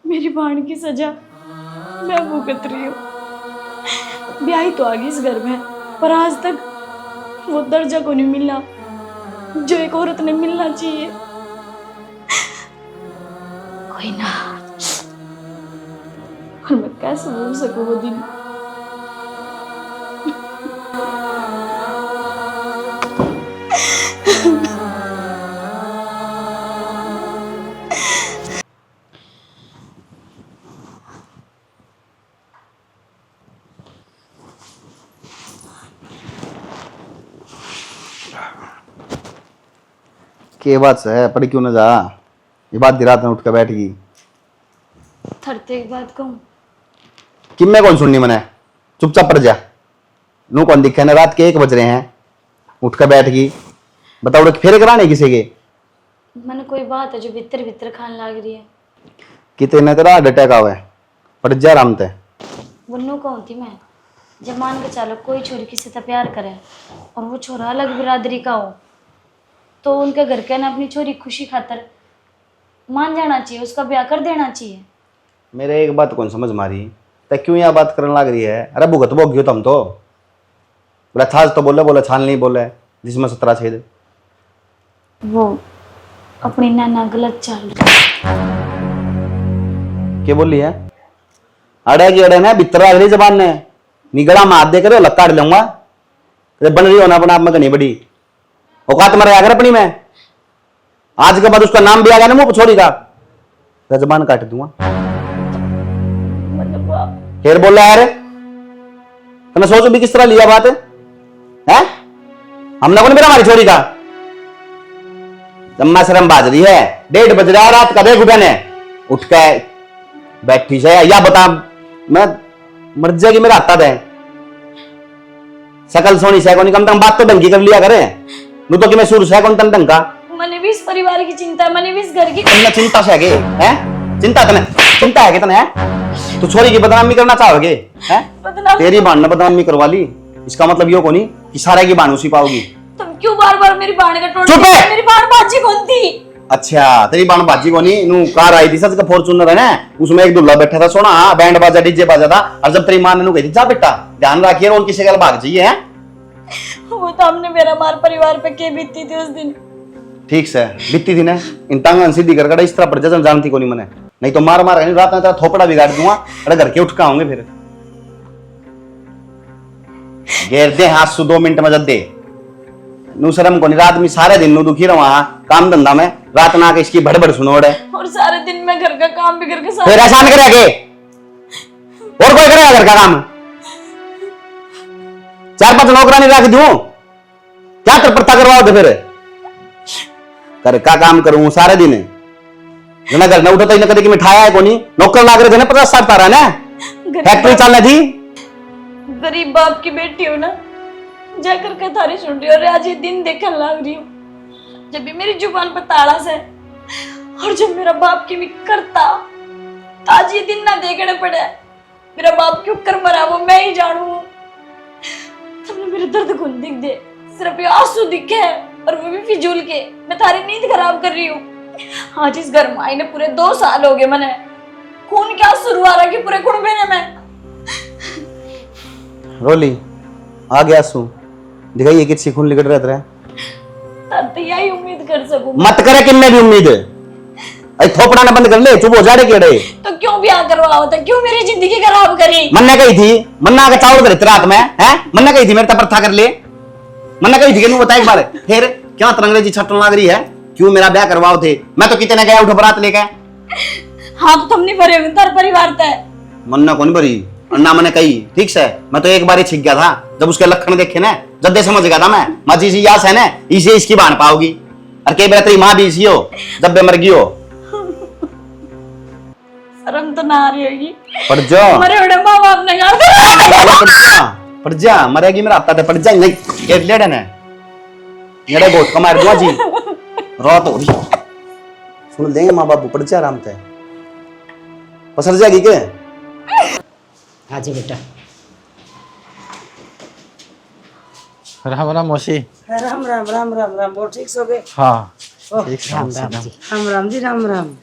मेरी बाण की सजा मैं भुगत रही हूँ। ब्याही तो आ गई इस घर में, पर आज तक वो दर्जा को नहीं मिला जो एक औरत ने मिलना चाहिए। कोई ना, और मैं कैसे भूल सकूं वो दिन। के बात से है, पढ़ क्यों ना जा? ये बात दी रात में उठ कर बैठ गई। थरते एक बात कहूँ, कि मैं कौन सुननी मने, चुपचाप पड़ जा। नू कौन दिखे ना, रात के 1 बज रहे हैं, उठ कर बैठ गई। बताओ उड़े फेरे कराने किसी के? मैंने कोई बात है जो भीतर भीतर खान लाग रही है। कितने तेरा हार्ट अटैक आवे, पड़ जा आराम ते। वन्नू कौन थी मैं? जब मान के चलो कोई छोरी किसी से प्यार करे और वो छोरा अलग बिरादरी का हो, तो उनके घर के ना अपनी छोरी खुशी खातर मान जाना चाहिए, उसका ब्याह कर देना चाहिए। मेरे एक बात कौन समझ मारी, तो क्यों यहाँ बात करने लग रही है? अरे भुगत भोग गयो तुम तो। बोला थाज तो बोले छाल नहीं बोले, जिसमें 17 छेद। वो अपनी नाना गलत चाल रही। क्या बोली है? अड़े की अड़े ने बितर अगली जबान ने निगड़ा मार दे कर लत्ता अड़ लूंगा। बन रही होना अपने आप में नहीं बड़ी औकात मरे आकर अपनी में। आज के बाद उसका नाम भी आ गया ना मुंह छोड़ी का, जबान काट दूंगा। फिर बोल रहा है अरे तुम्हें सोचो भी किस तरह लिया बात है? हमने कौन मेरा हमारी छोड़ी का जम्मा शर्म बाज रही है। 1:30 बज रहा है रात का, देखो ने उठ के बैठी से या बता मैं मर जाएगी मेरा हत्ता दे सकल सोनी से कौन कम तक बात तो ढंग की कर लिया करे नू तो कि मैं सुर से कौन तन ढंग का। मैंने भी इस परिवार की चिंता है, मैंने भी इस घर की तुमने चिंता से है चिंता है कितने है? तो छोरी की बदनामी करना चाहोगे हैं? तेरी बाण ने बदनामी करवा ली, इसका मतलब यो को नहीं कि सारे की बाण उसी पाओगी। तुम क्यों बार-बार मेरी बाण का टोटते? चुप है! मेरी बाण बाजी कौन थी? अच्छा तेरी बाण बाजी को नहीं, नू कार आई थी सच का फॉर्च्यूनर है ना, उसमें एक दुल्ला बैठा था सोना, बैंड बाजा डीजे बाजा था। और जब तेरी मां ने नू कही थी जा बेटा ध्यान रखिए और किसी गल भाग जाइए हैं। वो तो हमने मेरा मार परिवार पे के बीती थी उस दिन। ठीक से बीती थी ना, इन टांगन सीधी कर इस तरह पर जजन जानती को नहीं मने, नहीं तो मार मार रात में तेरा थोपड़ा बिगाड़ दूंगा। अरे घर के उठ का आऊंगे फिर घेर दे हाथ सु 2 मिनट में जद दे नू शर्म को नहीं। रात में सारे दिन नू दुखी रहा काम धंधा में, रात ना के इसकी भड़बड़ सुनोड़ है और सारे दिन मैं घर का काम भी करके फिर ऐसा नहीं करेगा और कोई करेगा घर का काम? 4-5 नौकरानी रख दूं क्या तरपरता करवाओ तो फिर घर का काम करूं सारे दिन जना घर न उठा तो कभी मिठाया है कोनी नौकर लाग रहे थे ना 50-60 तारा ना फैक्ट्री चलने थी। गरीब बाप की बेटी हो ना, जाकर के थारी सुन रही हो और आज ये दिन देखने लग रही हूँ जब भी मेरी जुबान पर ताला से और जब मेरा बाप की भी करता तो आज ये दिन ना देखने पड़े। मेरा बाप क्यों कर मरा वो मैं ही जानू। तुमने मेरे दर्द को दिख दे, सिर्फ ये आंसू दिखे और वो भी फिजूल के। मैं थारी नींद खराब कर रही हूँ। आज इस घर में आई ने पूरे 2 साल हो गए, मैंने खून क्या शुरू आ रहा कि पूरे कुड़बे ने मैं रोली आ गया सू दिखाइए किसी खून लिकट रहता है तब तो यही उम्मीद कर सकूं। मत करे कि मैं भी उम्मीद है थोपड़ा ना बंद कर ले, चुप हो जा रे केड़े। तो क्यों ब्याह करवाओ था? क्यों मेरी जिंदगी खराब करी? मन्ना कही थी मन्ना का चावल करे रात में हैं? मन्ना कही थी मेरे तपर था कर ले, मन्ना कही थी कि बता एक बार फिर क्या तरंगरेजी छटन लग रही है? क्यों मेरा ब्याह करवाओ थे? मैं तो कितने गया उठ बरात लेके। हाँ तो तुम नहीं भरे हुए तर परिवार तय मन्ना कौन भरी अन्ना मैंने कही ठीक से। मैं तो एक बार ही छिक गया था जब उसके लक्षण देखे ना, जब दे समझ गया था मैं माजी जी यास है ना इसे इसकी बाण पाओगी। और कई बार तेरी माँ भी इसी हो जब बे मर गई हो। शर्म तो ना आ रही होगी। पड़ जा मरे बड़े माँ बाप ने कहा पड़ जा मरेगी मेरा हत्ता पड़ जा नहीं ये लेडे ने मेरे गोट का मार दूंगा जी रात हो रही सुन देंगे माँ बाप पड़ जा आराम से पसर जाएगी के। हाँ जी बेटा। राम राम मौसी। राम राम राम राम राम बहुत ठीक सो गए। हाँ ओह, ठीक से राम राम जी। राम राम जी राम राम।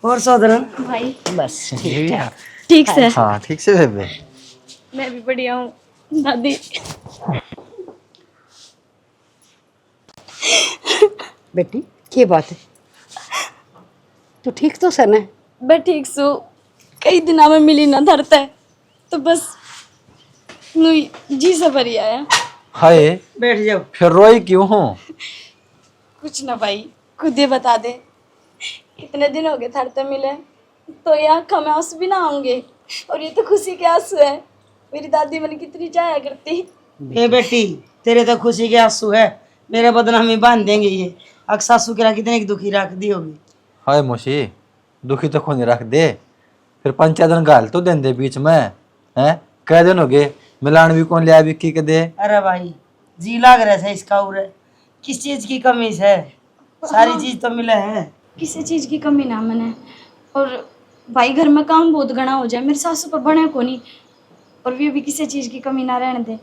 और सौदरन भाई बस ठीक ठाक। ठीक से। हाँ ठीक से बेबे। मैं भी बढ़िया हूँ दादी। बेटी क्या बात है, तू ठीक तो सन है? मैं ठीक सू, कई दिना में मिली ना धरता है तो बस नुई जी से भरी आया। हाय बैठ जाओ। फिर रोई क्यों हो? कुछ ना भाई खुद ही बता दे, कितने दिन हो गए धरते मिले तो ये आँखों में आंसू भी ना होंगे और ये तो खुशी के आंसू है। मेरी दादी मैंने कितनी चाया करती। ए बेटी तेरे तो खुशी के आंसू है, मेरे बदनामी बांध देंगे ये। अक सासू के कितने की दुखी रख दी होगी। हाय मौसी दुखी तो खोने रख दे, फिर 5 दिन गाल तो दें दे बीच में हैं? कह दिन हो गए मिलान भी कौन लिया विक्की के दे। अरे भाई जी लाग रहा है इसका उरे, किस चीज की कमी है? सारी चीज तो मिले है। किसी चीज़ की कमी ना मैंने। और भाई घर में काम बहुत घना हो जाए, मेरे सासू पर बने को नहीं और भी अभी किसी चीज़ की कमी ना रहने दे,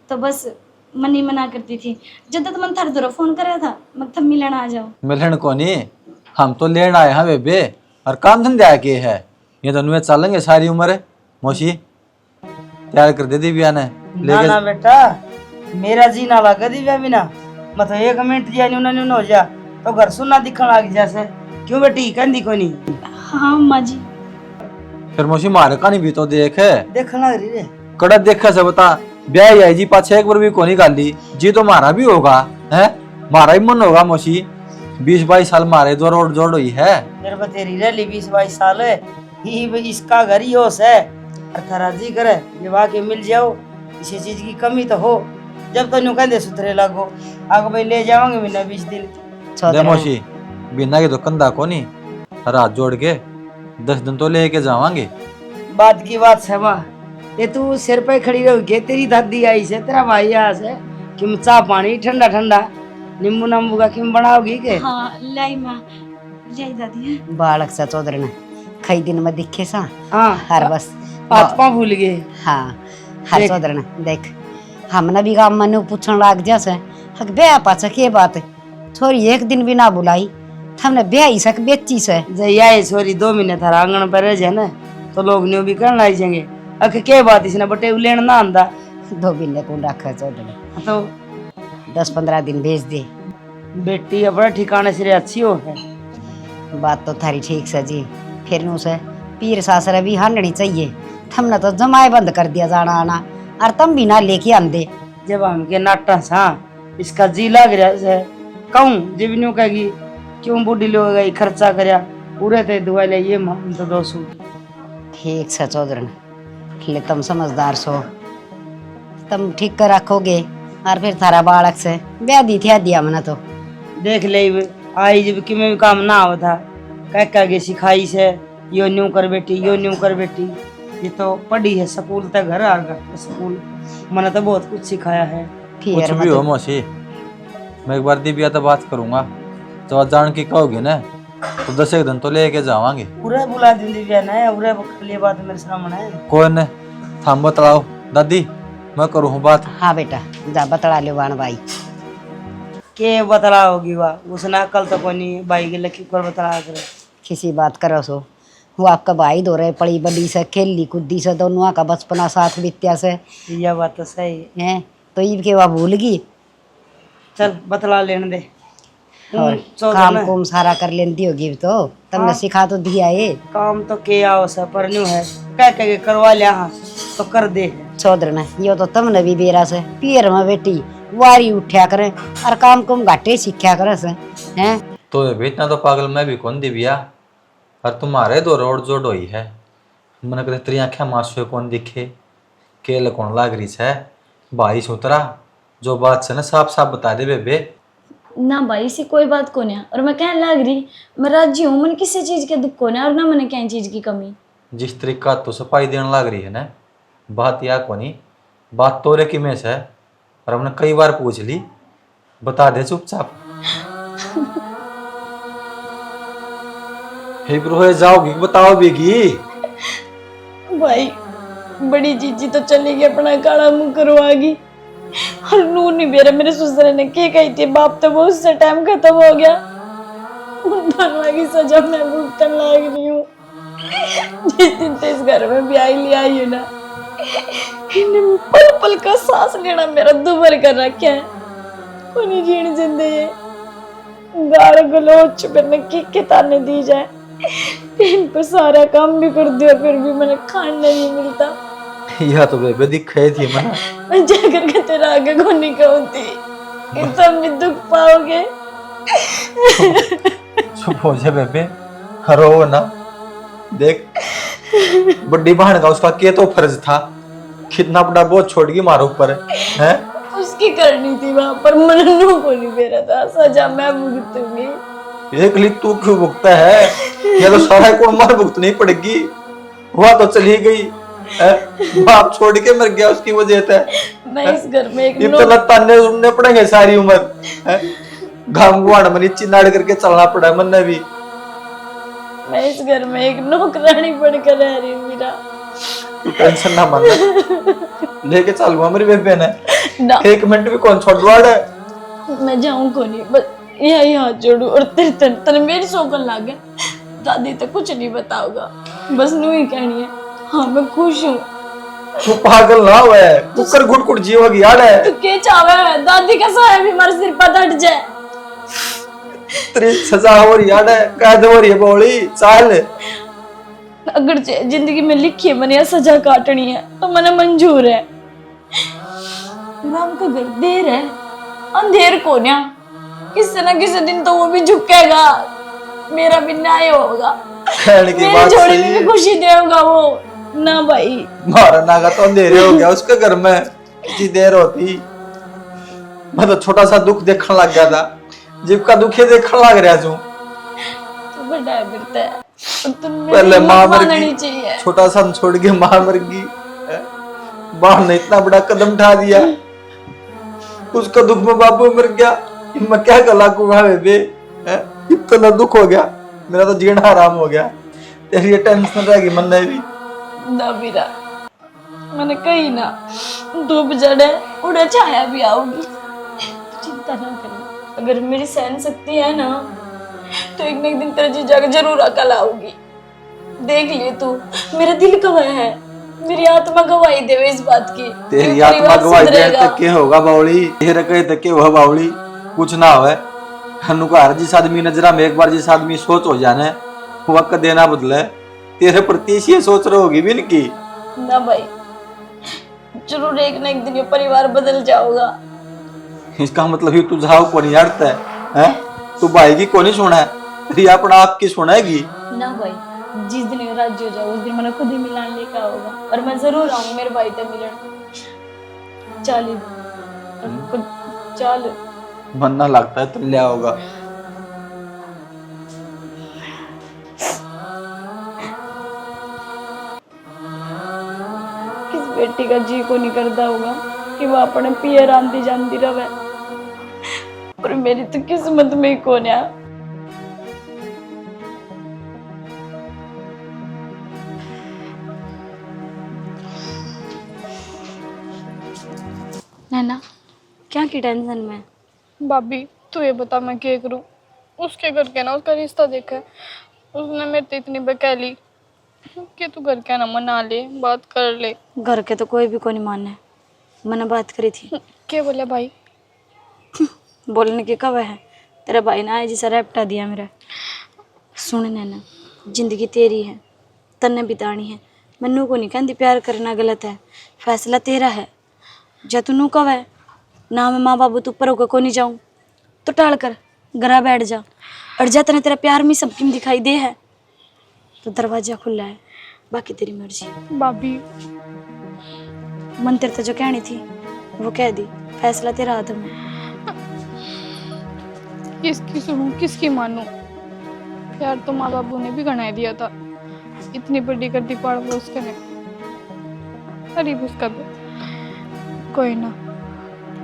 तो बस मन ही मना करती थी। जब तक मन थारे दोरा फोन कराया था मैं तब मिलन आ जाओ। मिलन को नहीं, हम तो लेने आए हैं बेबे, और काम धंधा के है, ये दोनों में चलेंगे सारी उम्र। मौसी तैयार कर दे दिव्या ने ना ना बेटा, मेरा जी ना लगा दिव्या बिना, मतलब 1 मिनट जिया नहीं हो जा तो घर सुनना दिखने लग जैसे। क्यों बेटी कहती को नहीं? हाँ अम्मा जी। फिर मौसी मारे का नहीं भी तो देख है देखने लग रही रे। कड़ा देखा से बता, ब्याह आई जी पाछे एक बार भी कोनी गाली जी, तो मारा भी होगा है, मारा ही मन होगा मौसी। 20-22 साल मारे दो रोड जोड़ हुई है। मेरे को तेरी रैली 20-22 साल है ही, इसका घर ही होश है। और थारा जी करे ये वाके मिल जाओ, किसी चीज की कमी तो हो, जब तो न्यू कहते सुथरे लगो आगे भाई ले जाओगे महीना 20 दिन। दे मौसी बिना के तो कंधा को नहीं, रात जोड़ के 10 दिन तो लेके जावांगे। बात की बात है माँ, ये तू सिर पे खड़ी रहोगे, तेरी दादी आई से तेरा भाई यहाँ से कि चाह पानी ठंडा ठंडा नींबू नंबू का किम बनाओगी के? हाँ लाई माँ, लाई दादी। बालक सा चौधरी ने कई दिन में दिखे सा। हाँ हर बस हाथ पाँव भूल गए। हाँ हर चौधरी ने देख, हमने भी गाँव मनु पूछने लग जा से हक ब्याह पाछा के बात है, छोरी 1 दिन भी ना बुलाई, हमने ब्याह ही सक बेची से। जया ये छोरी 2 महीने थारा आंगन पर रह जाए ना तो लोग न्यू भी करने लग जाएंगे। अख के बात इसने बटे लेन ना आंदा 2 महीने को रखा चौधरी, तो 10-15 दिन भेज दे। बेटी अपने ठिकाने से अच्छी हो है। बात तो थारी ठीक से जी, फिर नु से पीर सासरे भी हांडनी चाहिए, हमने तो जमाए बंद कर दिया जाना आना, और तुम भी ना लेके आंदे। जब हमके नाटा सा इसका जी लग रहा है कहूँ जब न्यू कहेगी क्यों बूढ़ी लोग गई खर्चा करया पूरे ते दुआ ले ये हम तो 2 सूट। ठीक से चौधरी ले, तुम समझदार सो, तुम ठीक कर रखोगे और फिर थारा बालक से ब्याह दी थी दिया मना तो देख ले आई जब कि मैं भी काम ना आवा था कह के सिखाई से यो न्यू कर बेटी यो न्यू कर बेटी। ये तो पढ़ी है स्कूल तक घर आ गया स्कूल, मैंने तो बहुत कुछ सिखाया है। कुछ भी हो मौसी, मैं एक बार दिव्या तो बात करूंगा, तो आज जान की कहोगे ना तो 10 दिन तो लेके जावांगे। पूरा बुला दी दिव्या ना, पूरा लिए बात मेरे सामने है। कोई ने थाम बतलाओ दादी, मैं करूँ बात। हाँ बेटा जा बतला लो बाण भाई के बतला होगी वाह उसने अकल तो कोई नहीं भाई के लकी कर बतला करे किसी बात करो सो, वो आपका भाई दो रहे पड़ी बड़ी से खेली कूदी से, दोनों का बचपना साथ बीत्या से। यह बात तो सही है तो ईब के वह भूल गई। चल बतला लेने दे। और काम कुम सारा कर लेती होगी तो तुमने सिखा तो दिया ये काम तो के आओ सा पर न्यू है कह के करवा लिया हाँ तो कर दे। चौधरी ने यो तो तुमने भी बेरा से पियर में बेटी वारी उठा करे और काम कुम घाटे सीखा करे से हैं। तो इतना तो पागल मैं भी कौन दिव्या, और तुम्हारे दो रोड जोड़ हुई है, मैंने कहते तेरी आँखें मासू कौन दिखे केल कौन लाग रही है भाई सुतरा, जो बात से ना साफ साफ बता दे बेबे। ना भाई से कोई बात को नहीं, और मैं कहने लग रही मैं राजी हूँ, मन किसी चीज़ के दुख को नहीं, और ना मैंने क्या चीज़ की कमी। जिस तरीका तो सफाई देने लग रही है ना, बात या को नहीं, बात तो रे कि में से, और हमने कई बार पूछ ली, बता दे चुपचाप। हे ब्रो जाओगी बताओ बेगी। भाई बड़ी जीजी तो चली गई, अपना काला मुंह करवागी, और नू नहीं बेरा मेरे ससुर ने के कही थी बाप तो बहुत से टाइम खत्म हो गया, उन दोनों की सजा मैं भुगतन लग रही हूँ। जिस दिन से इस घर में ब्याह लिया आई हूँ ना, इन्हें पल पल का सांस लेना मेरा दुबर कर रखा है, उन्हें जीण जिंदे ये गाल गलोच मैंने के ताने दी जाए, इन पर सारा काम भी कर दिया फिर भी मैंने खाने नहीं मिलता। यह तो बेबे दिखाई थी मना, मैं जाकर के तेरा आगे को नहीं कहूँगी, इन सब में दुख पाओगे। चुप हो जा बेबे, रो ना, देख बड़ी बहन का उसका क्या तो फर्ज था, कितना बड़ा बोझ छोड़ गई मारो ऊपर है। उसकी करनी थी वहां पर, मननू को नहीं मेरा था, सजा मैं भुगतूंगी। एक ली तू क्यों भुगता है, ये तो सारा को मार भुगतनी पड़ेगी, वह तो चली गई है? बाप छोड़ के मर गया उसकी वजह से। मैं इस घर में एक इतना ताने सुनने पड़ेंगे सारी उम्र है? घाम गुआड़ में नीचे नाड़ करके चलना पड़ा मन ने भी। मैं इस घर में एक नौकरानी बनकर रह रही हूँ मीरा, तू टेंशन ना मन लेके चलूंगा मेरी बेबे ने ना 1 मिनट भी कौन छोड़ वाड़ है। मैं जाऊं को नहीं, बस यही हाथ जोड़ू और तेरे तन मेरी सोकन लाग गया। दादी तो कुछ नहीं बताओगा, बस नू ही कहनी है हाँ मैं खुश हूँ। तू पागल ना हुआ है, कुकर गुट गुट जीव की याद है। तू के चाहे दादी का साया भी हमारे सिर पर हट जाए। तेरी सजा हो रही याद है, कैद हो रही है बोली चाल। अगर जिंदगी में लिखी है मैंने सजा काटनी है तो मैंने मंजूर है। राम का घर देर है, अंधेर को ना किसी न किसी दिन तो वो भी झुकेगा, मेरा भी न्याय होगा, मेरे जोड़े में भी खुशी देगा वो ना भाई। मारा नागा तो अंधेरे हो गया उसके घर में, कितनी देर होती। मैं तो छोटा सा दुख देखने लग गया था, जीव का दुख ही देखने लग रहा तू। तो बड़ा बिरता है, पहले माँ मर गई, छोटा सा छोड़ के माँ मर गई, बाप ने इतना बड़ा कदम उठा दिया, उसका दुख में बापू मर गया। मैं क्या गला को बेबे, इतना दुख हो गया, मेरा तो जीना हराम हो गया। तेरी ये टेंशन रहेगी मन में भी ना बीरा, मैंने कही ना धूप जड़े उड़े छाया भी आऊगी, चिंता ना करना। अगर मेरी सहन शक्ति है ना तो एक न एक दिन तेरे जीजा के जरूर अकल आऊगी। देख ले तू, मेरा दिल गवाह है, मेरी आत्मा गवाही देवे इस बात की। तेरी आत्मा गवाही दे तक के होगा बावली, तेरे कहे तक के हुआ बावली, कुछ ना होए। हनुकार जिस आदमी नजरा में एक बार जिस आदमी सोच हो जाने वक्त देना बदले, तेरे प्रति ये सोच रहे होगी भी इनकी ना भाई, जरूर एक न एक दिन ये परिवार बदल जाओगा। इसका मतलब ये तू जाओ को नहीं हटता है, तू भाई की को नहीं सुना है, तेरी अपना आप की सुनाएगी ना भाई। जिस दिन ये राज्य हो जाओ उस दिन मैंने खुद ही मिलान लेकर होगा, और मैं जरूर आऊंगी मेरे भाई से मिलन। चल मन ना लगता है तो लिया होगा। किस बेटी का जी को नहीं करता होगा कि वो अपने पियर आंधी जानती रहे, और मेरी तो किस्मत में ही कौन है। नैना क्या की टेंशन में? भाभी तू ये बता मैं क्या करूं? उसके घर के ना उसका रिश्ता देखा है, उसने मेरे से इतनी बकैली कि तू घर के ना मना ले, बात कर ले। घर के तो कोई भी को नहीं माने, मैंने बात करी थी। क्या बोला भाई? बोलने की कब है, तेरा भाई ना आए जिसा रैपटा दिया मेरा। सुन नैना, जिंदगी तेरी है, तन्ने बितानी है। मन्नू को नहीं कहती प्यार करना गलत है, फैसला तेरा है। जा तू नू कब है ना मैं माँ बाबू तू ऊपर होकर को नहीं जाऊँ तो टाल कर घरा बैठ जा, और जा तने तेरा प्यार में सबकी दिखाई दे है तो दरवाजा खुला है, बाकी तेरी मर्जी। भाभी मन तेरे तो जो कहनी थी वो कह दी, फैसला तेरा हाथ में। किसकी सुनूं किसकी मानूं? प्यार तो माँ बाबू ने भी गणाई दिया था, इतनी बड़ी कर दी पाड़ वो उसके ने, गरीब उसका भी। कोई ना,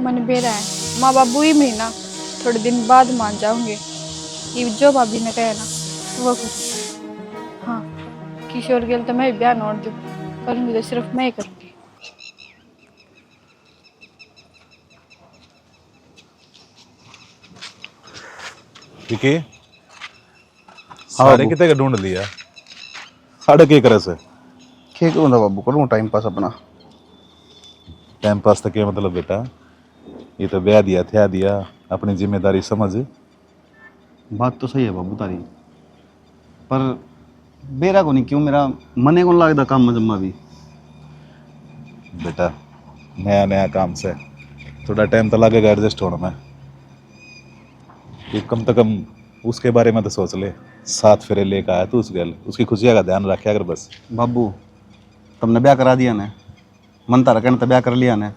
मन बेरा है, माँ बाबू ही महीना थोड़े दिन बाद मान जाऊंगे। ये जो भाभी ने कहा ना वो कुछ। हाँ, किशोर गेल तो मैं ब्याह नोट दूँ, करूँगी तो सिर्फ मैं ही करूँगी। ठीक है, सारे कितने ढूंढ लिया, साढ़े के करे से क्या करूँ बाबू, करूँ टाइम पास अपना। टाइम पास तक क्या मतलब बेटा, ये तो ब्याह दिया था दिया, अपनी जिम्मेदारी समझ। बात तो सही है बाबू तारी, पर बेरा को नहीं क्यों, मेरा मने को लगता काम में जम्मा भी। बेटा नया नया काम से थोड़ा टाइम तो लगेगा एडजस्ट होने में, ये कम से कम उसके बारे में तो सोच ले। 7 फेरे लेकर आया तू उस गल, उसकी खुशियाँ का ध्यान रखे अगर बस। बाबू तुमने ब्याह करा दिया ने, मन तारा कहने तो ब्याह कर लिया ने,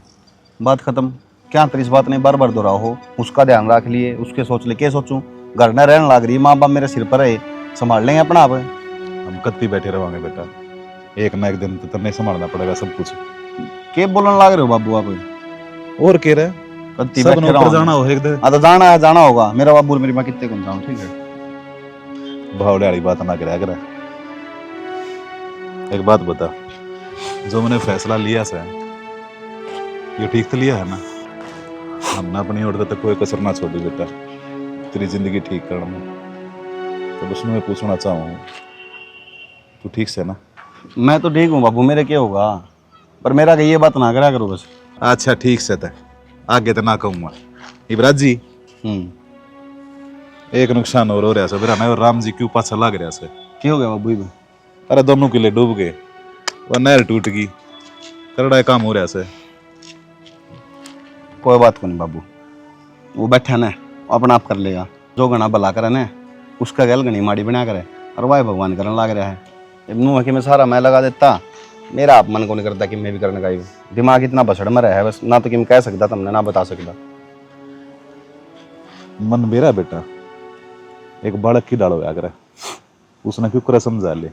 बात खत्म। क्या तेरी इस बात नहीं बार बार दोहराओ हो, उसका ध्यान रख लिए, उसके सोच ले, क्या सोचूं? घर न रहने लग रही, माँ बाप मेरे सिर पर है, संभाल लेंगे अपना आप। हम कत्ती बैठे रहोगे बेटा, एक ना एक दिन तो नहीं संभालना पड़ेगा सब कुछ। के बोलने लग रहे हो बाबू आप? और कह रहे कत्ती सब बैठे ऊपर जाना हो एक दिन। तो जाना होगा, मेरा बाबू मेरी माँ कितने कौन जाऊँ, ठीक है? भावले वाली बात ना कराया कर। एक बात बता, जो मैंने फैसला लिया से ये ठीक तो लिया है ना। हमने अपनी ओर तक कोई कसर ना छोड़ी बेटा तेरी जिंदगी ठीक करने में। तो बस मैं पूछना चाहूँ तू ठीक से ना? मैं तो ठीक हूँ बाबू, मेरे क्या होगा, पर मेरा ये बात ना करा करो बस। अच्छा ठीक से तय आगे तो ना कहूँगा। इबराज जी एक नुकसान और हो रहा है मेरा ना, और राम जी क्यों पाछा लग रहा है? क्या हो गया बाबू इब? अरे दोनों किले डूब गए, वह नहर टूट गई, करड़ा काम हो रहा है। कोई बात को नहीं बाबू, वो बैठा ना अपना आप कर लेगा। जो गणा भला करे ना उसका गल गणी माड़ी बना करे, और वाह भगवान करने लग रहा है। मुँह कि मैं सारा मैं लगा देता, मेरा आप मन को नहीं करता कि मैं भी करने का ही। दिमाग इतना बसड़ में रहा है बस, ना तो कि मैं कह सकता तुमने ना बता सकता। मन मेरा बेटा एक बालक की डालो आकर उसने क्यों कर समझा ले।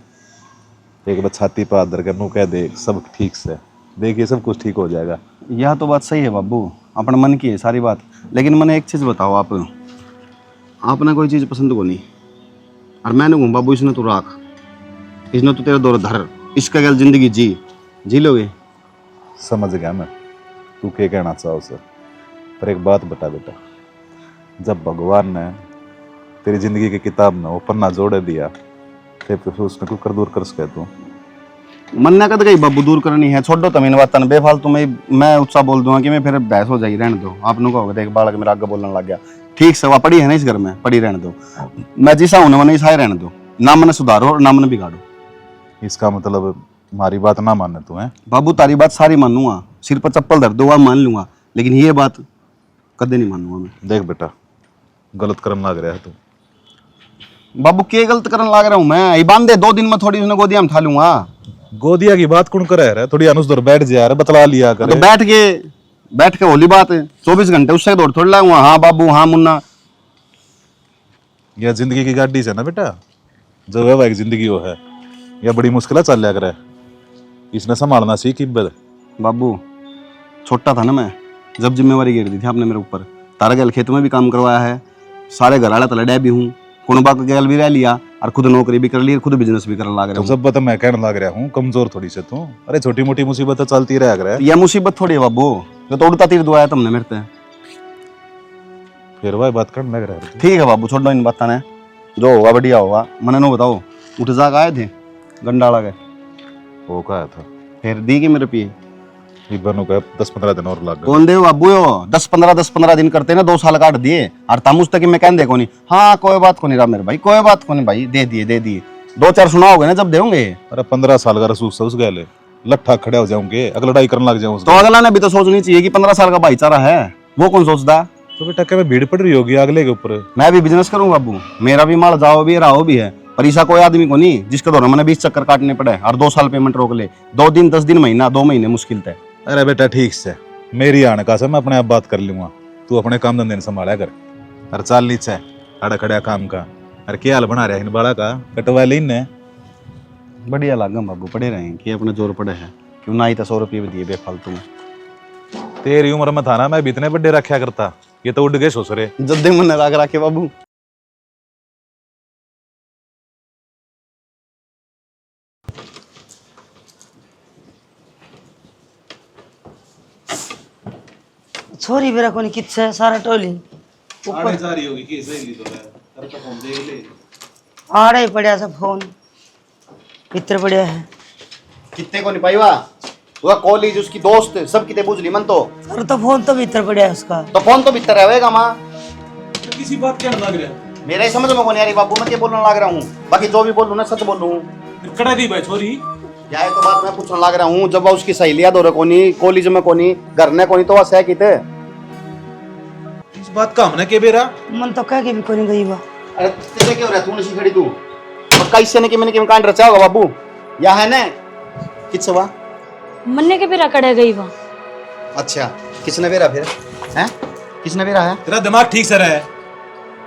एक बार छाती पर आदर कर कह दे सब ठीक से, देखिए सब कुछ ठीक हो जाएगा। यह तो बात सही है बाबू, अपने मन की है सारी बात। लेकिन मैंने एक चीज़ बताओ, आपने कोई चीज़ पसंद को नहीं, और मैंने कहूँ बाबू इसने तो राख, इसने तो तेरे दौर धर, इसका गल जिंदगी जी लोगे। समझ गया मैं तू क्या कहना चाहो सर, पर एक बात बता बेटा, जब भगवान ने तेरी जिंदगी की किताब में वो पन्ना जोड़े दिया तो फिर उसने क्यों कर दूर कर सके तू? मन ना कद गई बाबू दूर करनी है, छोड़ो तुम इन बातों बेफालतू में। मैं उत्साह बोल दूंगा कि मैं फिर बहस हो जाएगी, रहने दो। आपने कहोगे देख बालक मेरा आगे बोलने लग गया, ठीक से वह पड़ी है ना इस घर में, पड़ी रहने दो। मैं जिसा हूं ना इसा ही रहने दो, ना मैंने सुधारो और ना मैंने बिगाड़ो। इसका मतलब हमारी बात ना माने तू है? बाबू तारी बात सारी मानूंगा, सिर पर चप्पल धर दो मान लूंगा, लेकिन ये बात कदे नहीं मानूंगा मैं। देख बेटा गलत करने लग रहा है तू। बाबू के गलत करने लग रहा हूँ मैं? ये बांधे 2 दिन में थोड़ी उसने गोदिया में उठा लूंगा। गोदिया की बात कौन करे रहा? थोड़ी अनुस दौर बैठ जा रहा, बतला लिया कर। तो बैठ के होली बात है, 24 घंटे उससे दौड़ थोड़ी लाऊंगा। हाँ बाबू हाँ मुन्ना, यह जिंदगी की गाड़ी से ना बेटा, जो वैवाहिक जिंदगी वो है यह बड़ी मुश्किल चल लिया करे, इसने संभालना सीख। बाबू छोटा था ना मैं जब जिम्मेवारी गिर दी थी आपने मेरे ऊपर। तारा गैल खेत में भी काम करवाया है, सारे घर वाला तलड़े भी हूँ, कुणबा का गैल भी रह लिया, और खुद नौकरी भी कर ली, खुद बिजनेस भी करने लग रहा तो हूँ। जब बता मैं कहने लग रहा हूँ कमजोर थोड़ी से तू। अरे छोटी मोटी मुसीबत चलती रहा करे। यह मुसीबत थोड़ी है बाबू, जो तो उड़ता तीर दुआया तुमने मेरे से। फिर वह बात करने लग रहा है। ठीक है बाबू छोड़ो इन बातों ने, जो होगा बढ़िया होगा। मैंने नो बताओ उठ जाग आए थे गंडाला गए, वो कहा था फिर दी कि मेरे पिए बनू का 10-15 दिन और लग गए। कौन दे बाबू यो 10-15 दिन करते ना 2 साल काट दिए, और तमुझ तक मैं कह दे को नहीं। हाँ कोई बात को नहीं रहा मेरे भाई, कोई बात को नहीं भाई, दे दिए 2-4 सुनाओगे ना जब देंगे। अरे 15 साल का रसूस उस गए लट्ठा खड़े हो जाऊंगे, अगला लड़ाई करने लग जाऊं। तो अगला ने भी तो सोचनी चाहिए कि 15 साल का भाईचारा है, वो कौन सोचता? तो बेटा क्या भीड़ पड़ रही होगी अगले के ऊपर? मैं भी बिजनेस करूं बाबू, मेरा भी माल जाओ भी रहा भी है, पर ऐसा कोई आदमी को नहीं जिसके दौरान मैंने 20 चक्कर काटने पड़े और 2 साल पेमेंट रोक ले। 2 दिन 10 दिन महीना 2 महीने मुश्किल थे। अरे बेटा ठीक से मेरी आने का से मैं अपने आप बात कर लूंगा, तू अपने काम धंधे ने संभाला कर। अरे चाल नीचे खड़ा खड़ा काम का। अरे क्या हाल बना रहा है इन बाड़ा का, कटवा ले इनने। बढ़िया लागम बाबू, पड़े रहे कि अपने जोर पड़े हैं, क्यों ना ही तो 100 रुपये भी दिए बेफालतू में। तेरी उम्र में था ना मैं भी इतने बड़े रखा करता, ये तो उड़ गए ससुरे। जब दे मन राग रखे बाबू। छोरी बेरा कोनी किच्छे सारा टोली आड़े जा रही होगी कि सही तो है। अरे तो फोन देख ले, आड़े ही पड़ा सा फोन भीतर पड़ा है। कितने को नहीं पाई वा वो कॉलेज उसकी दोस्त सब कितने बुझ ली मन तो। अरे तो फोन तो भीतर पड़ा है उसका। तो फोन तो भीतर रहेगा माँ, किसी बात क्या लग रहा है? मेरा ही समझ में को नहीं आ रही बाबू, मैं क्या बोलने लग रहा हूँ। बाकी जो भी बोलूँ ना सच बोलूँ। कड़ा दी भाई छोरी, क्या तो बात मैं पूछने लग रहा हूँ। जब उसकी सहेलियां दो कोनी, कॉलेज में कोनी, घर ने कोनी, तो वह सह किते इस बात का हमने के बेरा मन तो कह के भी कोनी गई बा। अरे तेरे क्या हो रहा है, तू नहीं खड़ी तू पक्का इससे ने कि मैंने किम कांड रचा होगा बाबू। या है ना किससे वा मन्ने के बेरा कड़े गई वहाँ। अच्छा किसने बेरा फिर हैं, किसने बेरा है? तेरा दिमाग ठीक से रहा है,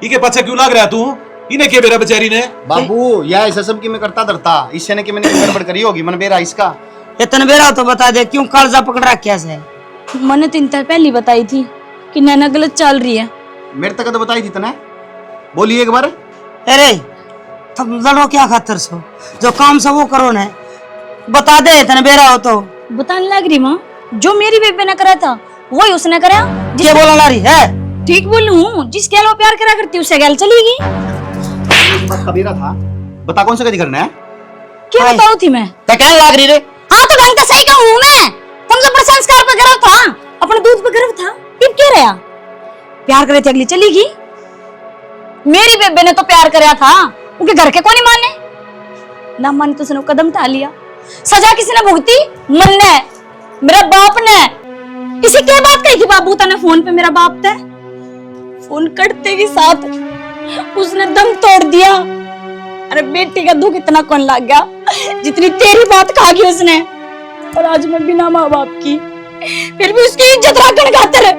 इके पीछे क्यों लग रहा तू? इन्हें के बेरा बेचारी ने बाबू या ऐसा सब की मैं करता धरता, इससे ने कि मैंने गड़बड़ करी होगी मन बेरा इसका। इतने बेरा तो बता दे क्यों कालजा पकड़ रखा है? मैंने 3 दिन पहले बताई थी कि नैना गलत चल रही है। मेरे तक तो बताई थी तने, बोली एक बार। अरे तुम लड़ो क्या खातर सो, जो काम सब वो करो ना, बता दे इतने बेरा हो तो। बताने लग रही माँ, जो मेरी बेबे ने करा था वही उसने करा। क्या बोला ला रही है? ठीक बोलूं हूँ, जिस गैल वो प्यार करा करती उससे गैल चलेगी। कबीरा था, बता कौन सा गति करना है? क्या बताऊँ थी मैं? तो क्या लाग रही रे? हाँ तो ढंग का सही कहूँ मैं। तुम जब संस्कार पर गर्व था, अपने दूध पर गर्व था, फिर क्या रहा? प्यार करे थे अगली चलेगी। मेरी बेबे ने तो प्यार कराया था, उनके घर के कौन नहीं माने? ना माने तो उसने कदम उठा लिया। सजा किसने भुगती? मन ने, मेरा बाप ने। इसी क्या बात कही थी बाबू तने फोन पे मेरा बाप थे? फोन कटते के साथ उसने दम तोड़ दिया। अरे बेटी का दुख इतना कौन लग गया जितनी तेरी बात कहा कि उसने। और आज मैं बिना माँ बाप की फिर भी उसकी इज्जत रखने खातिर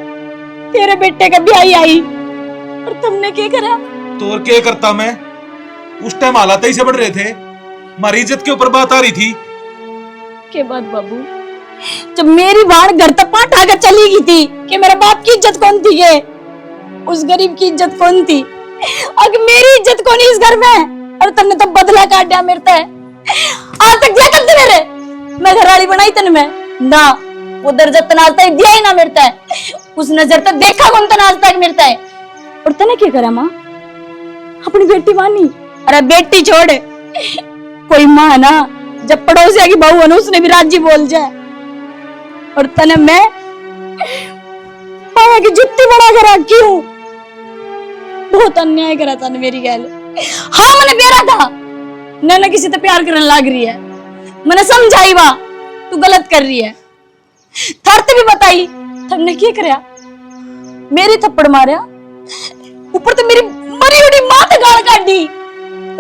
तेरे बेटे का ब्याह आई। और तुमने क्या करा? तो और क्या करता मैं? उस टाइम हालात ऐसे बढ़ रहे थे, हमारी इज्जत के ऊपर बात आ रही थी। के बाद बाबू, जब मेरी बाण घर तक पाट आकर चली गई थी कि मेरे बाप की इज्जत कौन थी? ये उस गरीब की इज्जत कौन थी? अगर मेरी इज्जत कौन है इस घर में? और तुमने तो बदला काट दिया मेरे से। आज तक दिया करते मेरे, मैं घरवाली बनाई तन में ना, वो दर्जा तनाज तक दिया ही ना मेरे से। उस नजर तक देखा कौन तनाज तक मेरे से। और तने क्या करा माँ? अपनी बेटी मानी? अरे बेटी छोड़, कोई माँ ना जब पड़ोसिया की बहू है ना उसने भी राजी बोल जाए। और तने मैं पाया की जुत्ती बना कर रखी हूँ। बहुत अन्याय करा था मेरी गैल। हाँ मैंने बेरा था ना किसी से प्यार करने लग रही है। मैंने समझाई वा तू गलत कर रही है, थर्त भी बताई। तुमने क्या कराया? मेरी थप्पड़ मारा, ऊपर तो मेरी मरी हुई माँ तो गाल काटी।